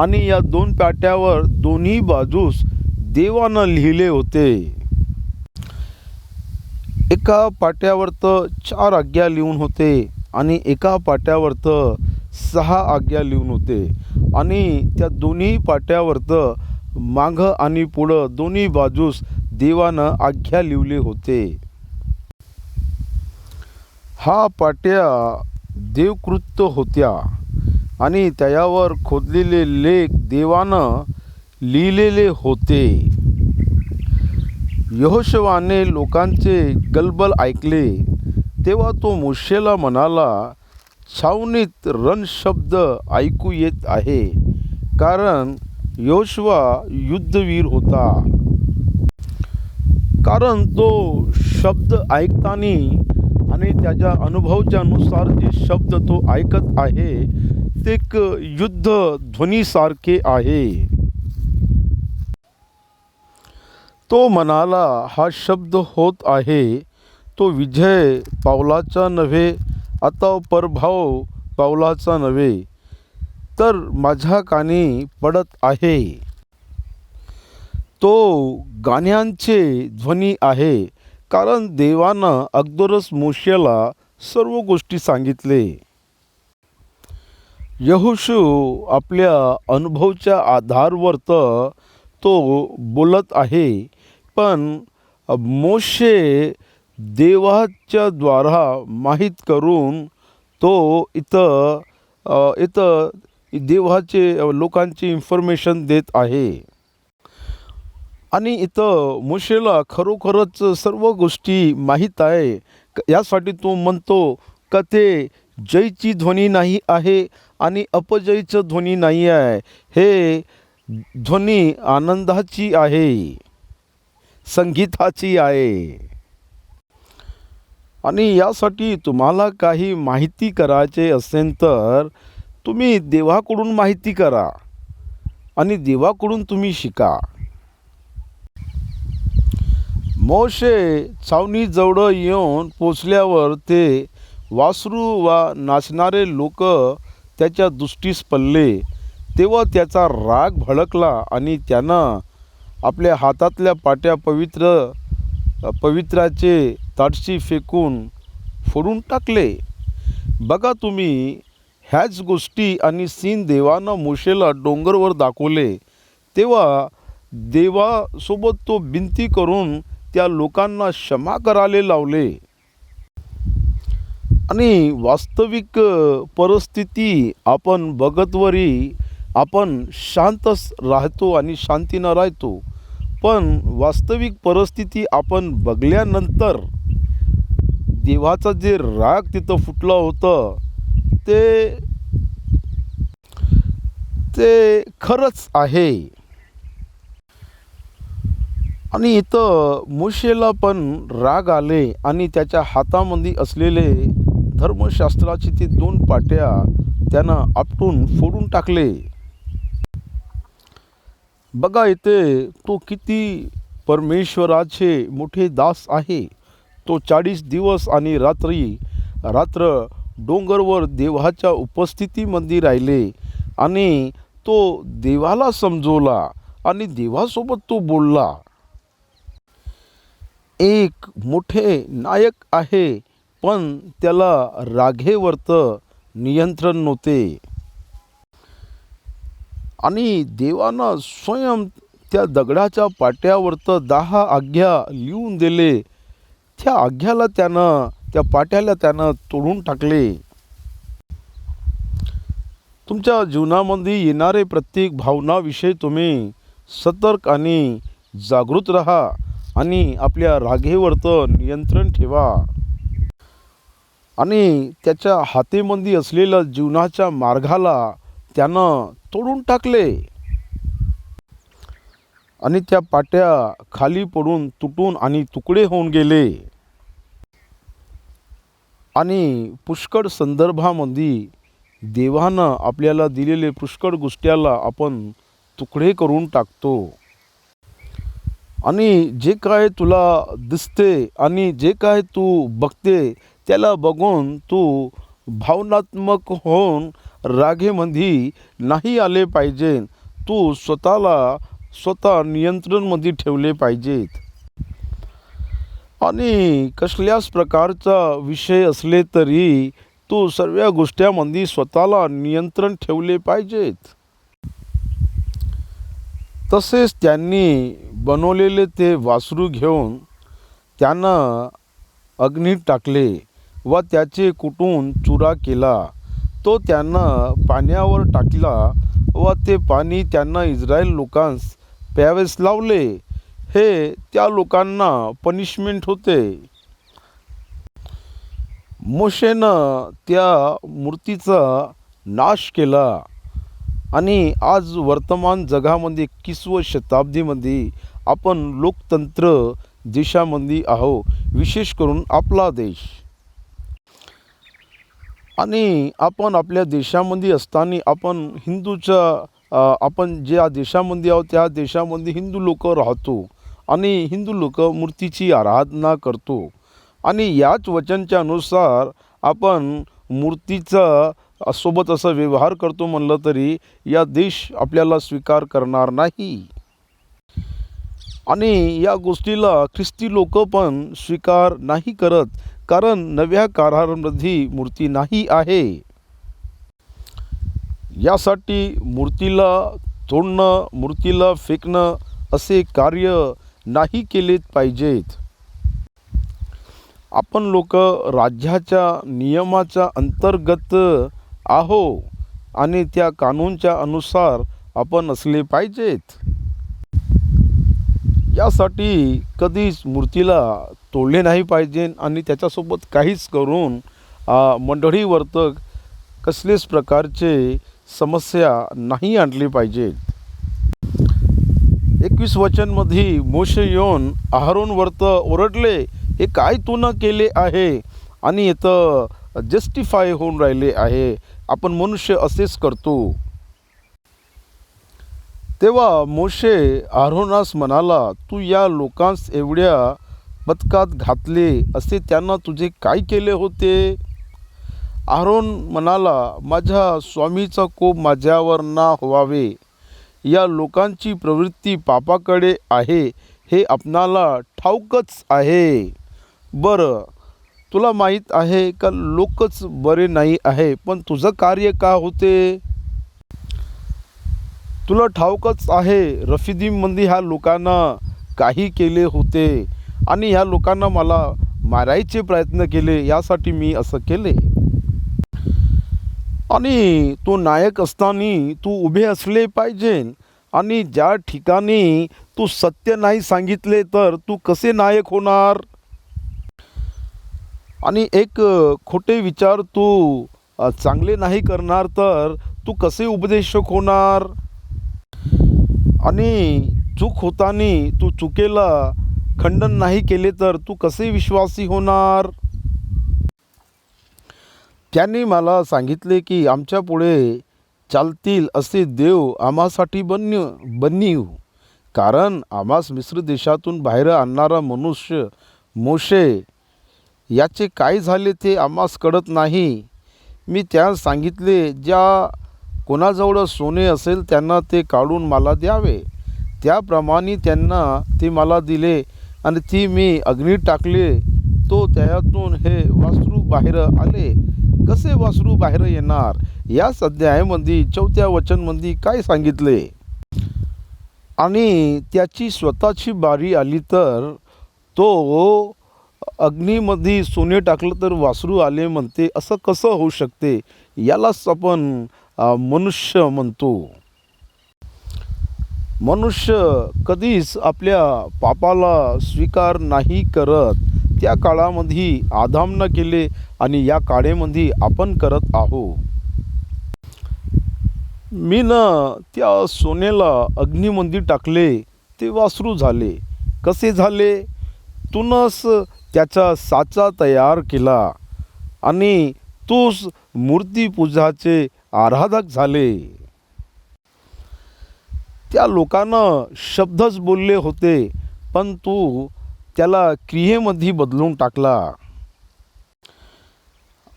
आणि या 2 पाट्यावर दोन्ही बाजूस देवानं लिहिले होते. एका पाट्यावर तर 4 आज्ञा लिहून होते आणि एका पाट्यावर तर 6 आज्ञा लिहून होते आणि त्या दोन्ही पाट्यावर तर मागं आणि पुढं दोन्ही बाजूस देवानं आज्ञा लिवले होते. हा पाट्या देवकृत होत्या आणि त्यावर खोदलेले लेख देवानं लिहिलेले होते. यहोशुवाने लोकांचे गलबल ऐकले तेव्हा तो मोशेला म्हणाला, छावणीत रणशब्द ऐकू येत आहे, कारण यहोशुवा युद्धवीर होता. कारण तो शब्द ऐकतानी आणि त्याच्या अनुभवाच्या नुसार जे शब्द तो ऐकत आहे ते एक युद्ध ध्वनीसारखे आहे. तो म्हणाला, हा शब्द होत आहे तो विजय पावलाचा नव्हे, आता पराभव पावलाचा नव्हे, तर माझ्या कानी पडत आहे. तो गाण्यांचे ध्वनी आहे, कारण देवानं अगोदरच मोशेला सर्व गोष्टी सांगितले. यहोशू आपल्या अनुभवाच्या आधारावर तो बोलत आहे, पण मोशे देवाच्या द्वारा माहीत करून तो इथं देवाचे लोकांची इन्फॉर्मेशन देत आहे. आणि इथं मोशेला खरोखरच सर्व गोष्टी माहीत आहे. यासाठी तो म्हणतो का ते जयची ध्वनी नाही आहे आणि अपजयचं ध्वनी नाही आहे, हे ध्वनी आनंदाची आहे, संगीताची आहे. आणि यासाठी तुम्हाला काही माहिती करायचे असेल तर तुम्ही देवाकडून माहिती करा आणि देवाकडून तुम्ही शिका. मोशे छावणीजवळ येऊन पोचल्यावर ते वासरू व नाचणारे लोक त्याच्या दृष्टीस पडले. तेव्हा त्याचा राग भडकला आणि त्यानं आपल्या हातातल्या पाट्या पवित्राचे ताडशी फेकून फोडून टाकले. बघा तुम्ही, ह्याच गोष्टी आणि सीन देवानं मोशेला डोंगरवर दाखवले. तेव्हा देवासोबत तो विनंती करून त्या लोकांना क्षमा करायला लावले. आणि वास्तविक परिस्थिती आपण बघतवरी आपण शांतच राहतो आणि शांतीनं राहतो, पण वास्तविक परिस्थिती आपण बघल्यानंतर देवाचा जे राग तिथं फुटलं होतं ते खरंच आहे. आणि इथं मोशेला पण राग आले आणि त्याच्या हातामध्ये असलेले धर्मशास्त्राची ते 2 पाट्या त्यानं आपटून फोडून टाकले. बघा इथे तो किती परमेश्वराचे मोठे दास आहे. तो 40 दिवस आणि रात्र डोंगरवर देवाच्या उपस्थितीमध्ये राहिले आणि तो देवाला समजवला आणि देवासोबत तो बोलला. एक मोठे नायक आहे, पण त्याला रागेवरचं नियंत्रण नव्हते. आणि देवानं स्वयं त्या दगडाच्या पाट्यावरतं 10 आज्ञा लिहून दिले. त्या आज्ञाला त्या पाट्याला त्यानं तोडून टाकले. तुमच्या जीवनामध्ये येणारे प्रत्येक भावनाविषयी तुम्ही सतर्क आणि जागृत राहा आणि आपल्या रागेवरचं नियंत्रण ठेवा. आणि त्याच्या हातेमध्ये असलेल्या जीवनाच्या मार्गाला त्यानं तोडून टाकले आणि त्या पाट्या खाली पडून तुटून आणि तुकडे होऊन गेले. आणि पुष्कळ संदर्भामध्ये देवानं आपल्याला दिलेले पुष्कळ गोष्टीला आपण तुकडे करून टाकतो. आणि जे काय तुला दिसते आणि जे काय तू बघते त्याला बघून तू भावनात्मक होऊन रागेमध्ये नाही आले पाहिजे. तू स्वतः नियंत्रणमध्ये ठेवले पाहिजेत. आणि कसल्याच प्रकारचा विषय असले तरी तू सर्व गोष्टींमध्ये स्वतःला नियंत्रण ठेवले पाहिजेत. तसेच त्यांनी बनवलेले ते वासरू घेऊन त्यानं अग्नीत टाकले व त्याचे कुटून चुरा केला. तो त्यांना पाण्यावर टाकला व ते पाणी त्यांना इस्रायल लोकांस प्यावेस लावले. हे त्या लोकांना पनिशमेंट होते. मोशेनं त्या मूर्तीचा नाश केला. आणि आज वर्तमान जगामध्ये 21व्या शताब्दीमध्ये आपण लोकतंत्र देशामध्ये आहो, विशेष करून आपला देश. आणि आपण आपल्या देशामध्ये असताना आपण ज्या देशामध्ये आहोत त्या देशामध्ये हिंदू लोक राहतो आणि हिंदू लोक मूर्तीची आराधना करतो. आणि याच वचनच्या अनुसार आपण मूर्तीचा सोबत असा व्यवहार करतो म्हणलं तरी या देश आपल्याला स्वीकार करणार नाही. आणि या गोष्टीला ख्रिस्ती लोक पण स्वीकार नाही करत, कारण नव्या करारामध्ये मूर्ती नाही आहे. यासाठी मूर्तीला तोडणं, मूर्तीला फेकणं असे कार्य नाही केलेच पाहिजेत. आपण लोक राज्याच्या नियमाच्या अंतर्गत आहो आणि त्या कानूनच्या अनुसार आपण असले पाहिजेत. यासाठी कधीच मूर्तीला तोडले नाही पाहिजे आणि त्याच्यासोबत काहीच करून मंडळीवर्तक कसलेच प्रकारचे समस्या नाही आणली पाहिजेत. 21 वचनमध्ये मोशे येऊन अहरोनवरत ओरडले, हे काय तू न केले आहे आणि इथं जस्टिफाय होऊन राहिले आहे. आपण मनुष्य असेच करतो. तेव्हा मोशे अहरोनास म्हणाला, तू या लोकांस एवढ्या बदकात घातले असे त्यांना तुझे काय केले होते? अहरोन म्हणाला, माझ्या स्वामीचा कोप माझ्यावर ना व्हावे. या लोकांची प्रवृत्ती पापाकडे आहे हे आपणाला ठाऊकच आहे. बरं, तुला माहीत आहे का लोकच बरे नाही आहे, पण तुझं कार्य का होते? तुला ठाऊकच आहे रफिदीममध्ये ह्या लोकांना काही केले होते आणि ह्या लोकांना मला मारायचे प्रयत्न केले. यासाठी मी असं केले. आणि तो नायक असताना तू उभे असले पाहिजे. आणि ज्या ठिकाणी तू सत्य नाही सांगितले तर तू कसे नायक होणार? आणि एक खोटे विचार तू चांगले नाही करणार तर तू कसे उपदेशक होणार? आणि चूक होताना तू चुकेला खंडन नाही केले तर तू कसे विश्वासी होणार? त्यांनी मला सांगितले की आमच्या पुढे चालतील असे देव आम्हासाठी बननीव, कारण आम्हास मिस्र देशातून बाहेर आणणारा मनुष्य मोशे याचे काय झाले ते आम्हास कळत नाही. मी त्यास सांगितले, ज्या कोणाजवळ सोने असेल त्यांना ते काढून मला द्यावे. त्याप्रमाणे त्यांना ते मला दिले आणि ती मी अग्नीत टाकले. तो त्यातून हे वासरू बाहेर आले. कसे वासरू बाहेर येणार? याच अध्यायामध्ये 4थ्या वचनमध्ये काय सांगितले? आणि त्याची स्वतःची बारी आली तर तो अग्नीमध्ये सोने टाकलं तर वासरू आले म्हणते. असं कसं होऊ शकते? यालाच आपण मनुष्य म्हणतो. मनुष्य कधीच आपल्या पापाला स्वीकार नाही करत. त्या काळामध्ये आदामनं केले आणि या काळामध्ये आपण करत आहोत. मी न त्या सोन्याला अग्नीमध्ये टाकले, ते वासरू झाले. कसे झाले? तूनच त्याचा साचा तयार केला आणि तूच मूर्तिपूजाचे आराधक झाले. त्या लोकांना शब्दच बोलले होते, पण तू त्याला क्रियेमध्ये बदलून टाकला.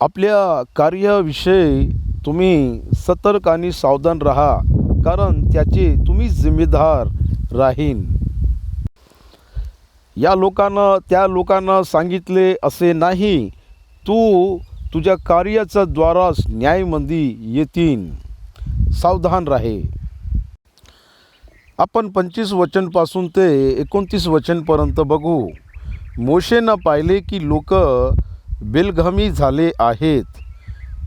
आपल्या कार्याविषयी तुम्ही सतर्क आणि सावधान राहा, कारण त्याचे तुम्ही जिम्मेदार राहीन. त्या लोकांना सांगितले असे नाही, तू तुझ्या कार्याच्या द्वाराच न्यायमध्ये येतील. सावधान राहे. आपण 25 वचनपासून ते 29 वचनपर्यंत बघू. मोशेनं पाहिले की लोक बेलगामी झाले आहेत.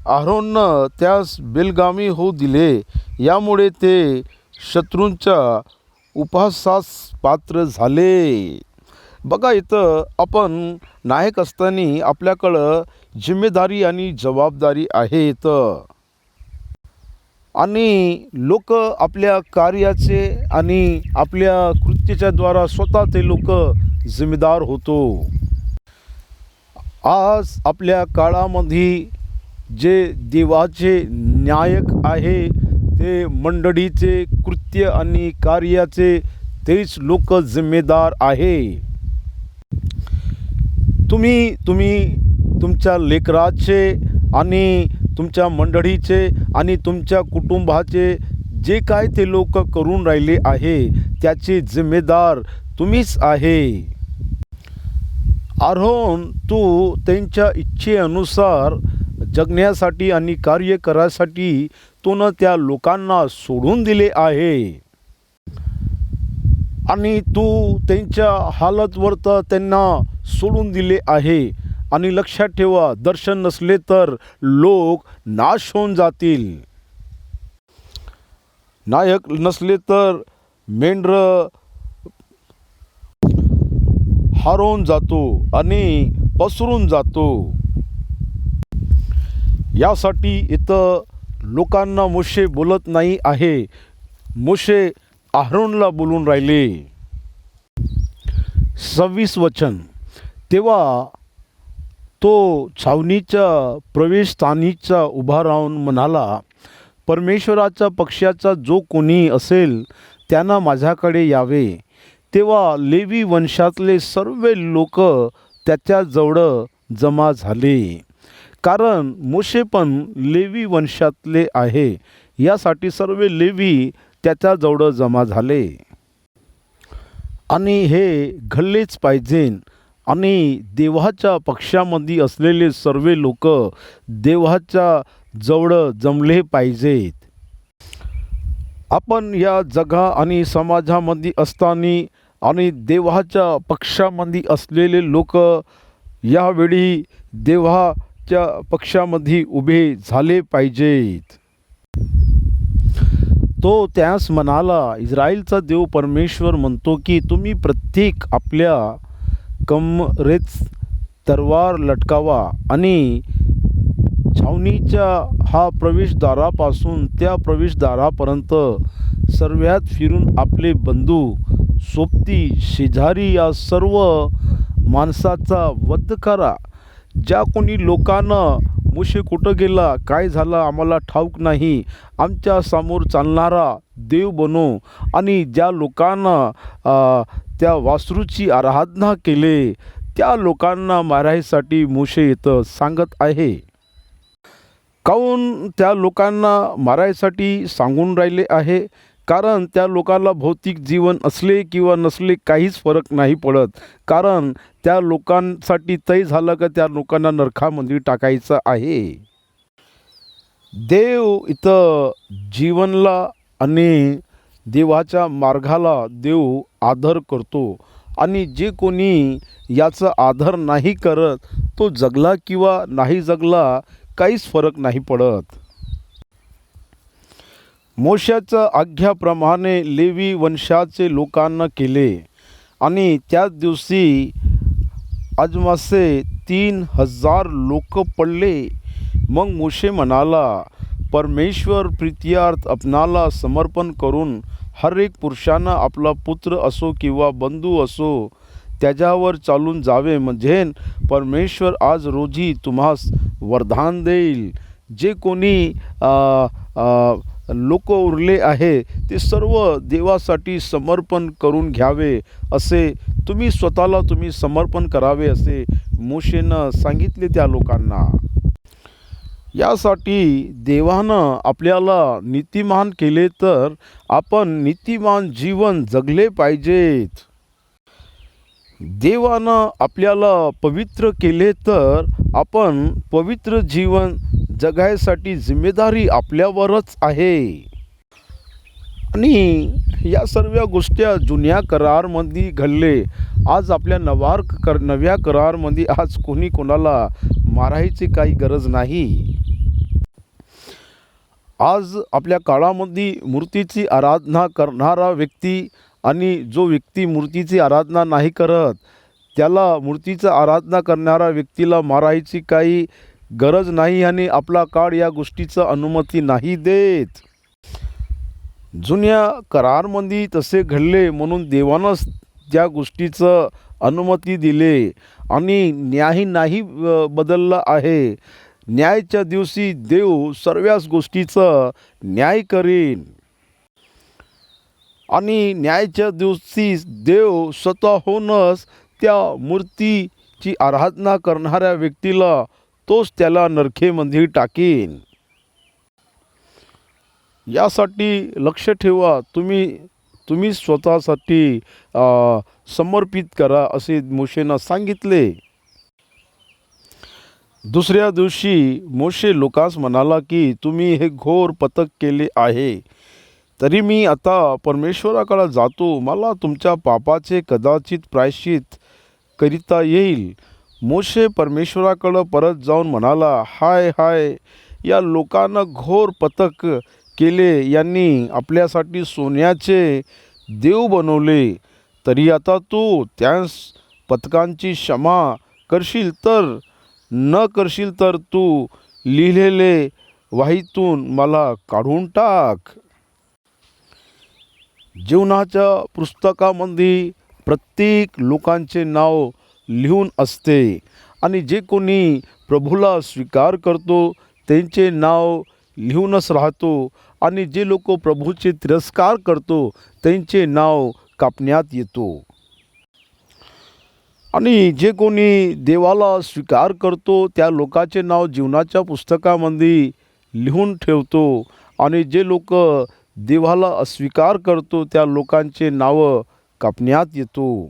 आरोननं त्यास बेलगामी होऊ दिले, यामुळे ते शत्रूंच्या उपहासास पात्र झाले. बघा, इथं आपण नायक असताना आपल्याकडं जिम्मेदारी आणि जबाबदारी आहेत. आणि लोक आपल्या कार्याचे आणि आपल्या कृत्याच्या द्वारा स्वतः ते लोक जिम्मेदार होतो. आज आपल्या काळामध्ये जे देवाचे नायक आहे, ते मंडळीचे कृत्य आणि कार्याचे तेच लोक जिम्मेदार आहे. तुम्ही तुमच्या लेकराचे आणि तुमच्या मंडळीचे आणि तुमच्या कुटुंबाचे जे काय ते लोक करून राहिले आहे, त्याचे जिम्मेदार तुम्हीच आहे. आरोन, तू त्यांच्या इच्छेनुसार जगण्यासाठी आणि कार्य करायसाठी तूनं त्या लोकांना सोडून दिले आहे. आणि तू त्यांच्या हालतवर तर त्यांना सोडून दिले आहे. आणि लक्षात ठेवा, दर्शन नसले तर लोक नाश होऊन जातील. नायक नसले तर मेंढर हरवून जातो आणि पसरून जातो. यासाठी इथं लोकांना मोशे बोलत नाही आहे, मोशे आरोनला बोलून राहिले. 26 वचन. तेव्हा तो छावणीच्या प्रवेशस्थानीचा उभा राहून म्हणाला, परमेश्वराच्या पक्षाचा जो कोणी असेल त्यानं माझ्याकडे यावे. तेव्हा लेवी वंशातले सर्व लोक त्याच्याजवळ जमा झाले, कारण मोशे पण लेवी वंशातले आहे. यासाठी सर्व लेवी त्याच्याजवळ जमा झाले. आणि हे घडलेच पाहिजे. आणि देवाच्या पक्षामध्ये असलेले सर्व लोक देवाच्या जवळ जमले पाहिजेत. आपण या जगा आणि समाजामध्ये असताना आणि देवाच्या पक्षामध्ये असलेले लोक यावेळी देवाच्या पक्षामध्ये उभे झाले पाहिजेत. तो त्यास म्हणाला, इस्रायलचा देव परमेश्वर म्हणतो की तुम्ही प्रत्येक आपल्या कमरेत तलवार लटकावा आणि छावणीच्या हा प्रवेशद्वारापासून त्या प्रवेशद्वारापर्यंत सर्वात फिरून आपले बंधू, सोबती, शेजारी या सर्व माणसाचा वध करा. ज्या कोणी लोकांना मोशे कुठं गेला, काय झालं आम्हाला ठाऊक नाही, आमच्या समोर चालणारा देव बनव. आणि ज्या लोकांना त्या वासरूची आराधना केले, त्या लोकांना मारायसाठी मोशे इथं सांगत आहे. काहून त्या लोकांना मारायसाठी सांगून राहिले आहे? कारण त्या लोकांना भौतिक जीवन असले किंवा नसले काहीच फरक नाही पडत. कारण त्या लोकांसाठी तय झालं का त्या लोकांना नरकामध्ये टाकायचं आहे. देव इथं जीवनला आणि देवाच्या मार्गाला देव आदर करतो. आणि जे कोणी याचा आदर नाही करत, तो जगला किंवा नाही जगला काहीच फरक नाही पडत. मोशाच्या आज्ञाप्रमाणे लेवी वंशाचे लोकांना केले आणि त्याच दिवशी अजमासे 3000 लोक पडले. मग मोशे म्हणाला, परमेश्वर प्रीत्यार्थ आपणाला समर्पण करून हर एक पुरुषानं आपला पुत्र असो किंवा बंधू असो त्याच्यावर चालून जावे, म्हणजे परमेश्वर आज रोजी तुम्हास वरदान देईल. जे कोणी लोक उरले आहे ते सर्व देवासाठी समर्पण करून घ्यावे, असे तुम्ही स्वतःला समर्पण करावे असे मोशेनं सांगितले त्या लोकांना. यासाठी देवानं आपल्याला नीतिमान केले तर आपण नीतिमान जीवन जगले पाहिजेत. देवानं आपल्याला पवित्र केले तर आपण पवित्र जीवन जगायसाठी जिम्मेदारी आपल्यावरच आहे. आणि या सर्व गोष्टी जुन्या करारमध्ये घडले. आज आपल्या नव्या करारमध्ये आज कोणी कोणाला मारायची काही गरज नाही. आज आपल्या काळामध्ये मूर्तीची आराधना करणारा व्यक्ती आणि जो व्यक्ती मूर्तीची आराधना नाही करत त्याला मूर्तीची आराधना करणाऱ्या व्यक्तीला मारायची काही गरज नाही. आणि आपला काळ या गोष्टीचं अनुमती नाही देत. जुन्या करारमध्ये तसे घडले म्हणून देवानंच त्या गोष्टीचं अनुमती दिले. आणि न्याय नाही बदलला आहे. न्यायाच्या दिवशी देव सर्वच गोष्टीचं न्याय करीन. आणि न्यायाच्या दिवशी देव स्वतःहूनच त्या मूर्तीची आराधना करणाऱ्या व्यक्तीला तोच त्याला नरकेमध्ये टाकीन. यासाठी लक्ष ठेवा. तुम्ही स्वतःसाठी समर्पित करा असे मोशेनं सांगितले. दुसऱ्या दिवशी मोशे लोकांस म्हणाला की तुम्ही हे घोर पतक केले आहे, तरी मी आता परमेश्वराकडे जातो. मला तुमच्या पापाचे कदाचित प्रायश्चित करिता येईल. मोशे परमेश्वराकडे परत जाऊन म्हणाला, हाय हाय, या लोकांना घोर पतक केले. यांनी आपल्यासाठी सोन्याचे देव बनवले. तरी आता तू त्यास पतकांची क्षमा करशील तर न करशील तर तू लिहिलेले वहीतून मला काढून टाक. जीवनाच्या पुस्तकामध्ये प्रत्येक लोकांचे नाव लिहून असते. आणि जे कोणी प्रभूला स्वीकार करतो त्यांचे नाव लिहूनच राहतो. आणि जे लोक प्रभूचे तिरस्कार करतो त्यांचे नाव कापण्यात येतो. आणि जे कोणी देवाला स्वीकार करतो त्या लोकांचे नाव जीवनाच्या पुस्तकामध्ये लिहून ठेवतो. आणि जे लोक देवाला अस्वीकार करतो त्या लोकांचे नाव कापण्यात येतो.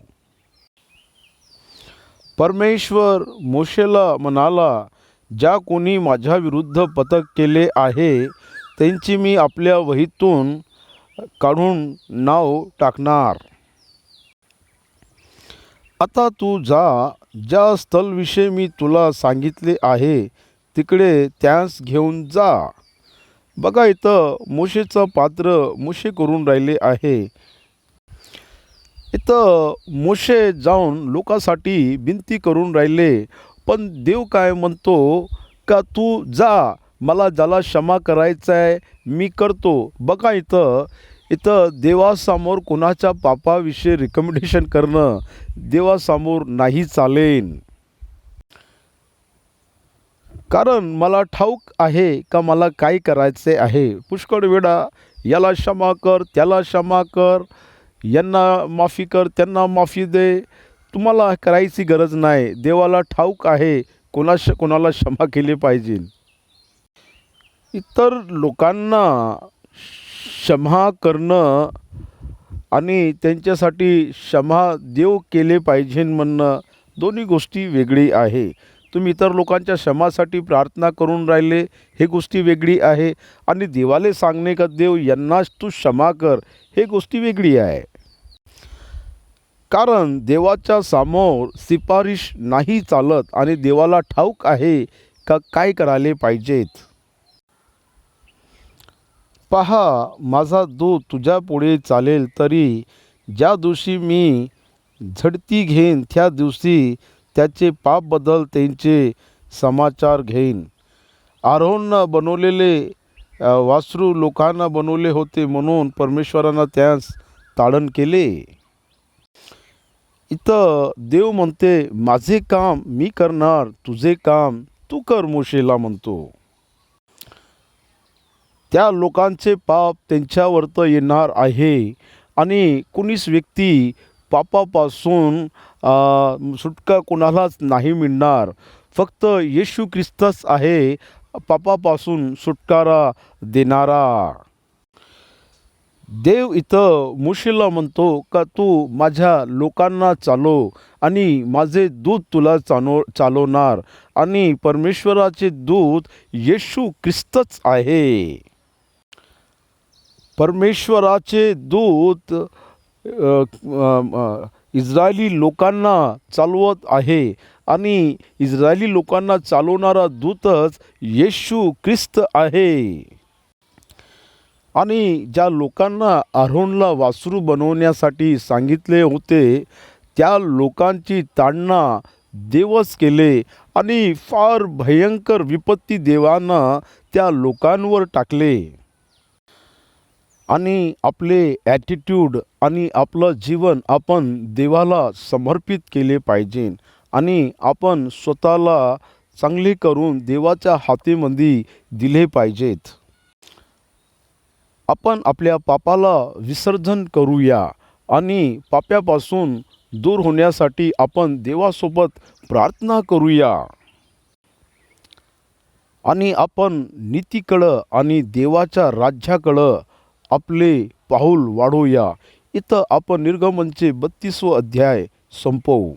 परमेश्वर मोशेला म्हणाला, ज्या कोणी माझ्या विरुद्ध पतक केले आहे त्यांची मी आपल्या वहीतून काढून नाव टाकणार. आता तू जा, ज्या स्थळाविषयी मी तुला सांगितले आहे तिकडे त्यास घेऊन जा. बघा, इथं मोशेचं पात्र मोशे करून राहिले आहे. इथं मोशे जाऊन लोकांसाठी विनंती करून राहिले. पण देव काय म्हणतो का तू जा, मला ज्याला क्षमा करायचं आहे मी करतो. बघा, इथं देवासमोर कोणाच्या पापाविषयी रिकमेंडेशन करणं देवासमोर नाही चालेल. कारण मला ठाऊक आहे का मला काय करायचे आहे. पुष्कळ वेळा याला क्षमा कर, त्याला क्षमा कर, यांना माफी कर, त्यांना माफी दे. तुम्हाला करायची गरज नाही. देवाला ठाऊक आहे कोणाला क्षमा केली पाहिजे. इतर लोकांना क्षमा करणं आणि त्यांच्यासाठी क्षमा देव केले पाहिजे म्हणणं दोन्ही गोष्टी वेगळी आहे. तुम्ही इतर लोकांच्या क्षमासाठी प्रार्थना करून राहिले हे गोष्टी वेगळी आहे. आणि देवाले सांगणे का देव यांनाच तू क्षमा कर हे गोष्टी वेगळी आहे. कारण देवाच्या समोर शिफारिश नाही चालत. आणि देवाला ठाऊक आहे का काय करायला पाहिजेत. पहा, माझा दूत तुझ्या पुढे चालेल, तरी ज्या दिवशी मी झडती घेईन त्या दिवशी त्याचे पापबद्दल त्यांचे समाचार घेईन. आरोहनं बनवलेले वासरू लोकांना बनवले होते, म्हणून परमेश्वरानं त्यास ताडण केले. इथं देव म्हणते, माझे काम मी करणार, तुझे काम तू कर, मोशेला म्हणतो. त्या लोकांचे पाप त्यांच्यावर येणार आहे आणि कुणीच व्यक्ती पापापासून सुटका कोणालाच नाही मिळणार. फक्त येशू ख्रिस्तच आहे पापापासून सुटकारा देणारा. देव इथं मोशेला म्हणतो का तू माझ्या लोकांना चालव आणि माझे दूत तुला चालवणार. आणि परमेश्वराचे दूत येशू ख्रिस्तच आहे. परमेश्वराचे दूत इस्रायली लोकांना चालवत आहे आणि इस्रायली लोकांना चालवणारा दूतच येशू ख्रिस्त आहे. आणि ज्या लोकांना आरोनला वासरू बनवण्यासाठी सांगितले होते, त्या लोकांची ताडना देवच केले आणि फार भयंकर विपत्ती देवानं त्या लोकांवर टाकले. आणि आपले ॲटिट्यूड आणि आपलं जीवन आपण देवाला समर्पित केले पाहिजे आणि आपण स्वतःला चांगले करून देवाच्या हातीमध्ये दिले पाहिजेत. आपण आपल्या पापाला विसर्जन करूया आणि पापापासून दूर होण्यासाठी आपण देवासोबत प्रार्थना करूया आणि आपण नीतीकडं आणि देवाच्या राज्याकडं आपले पाऊल वाढवूया. इथं आपण निर्गमनचे 32 अध्याय संपवू.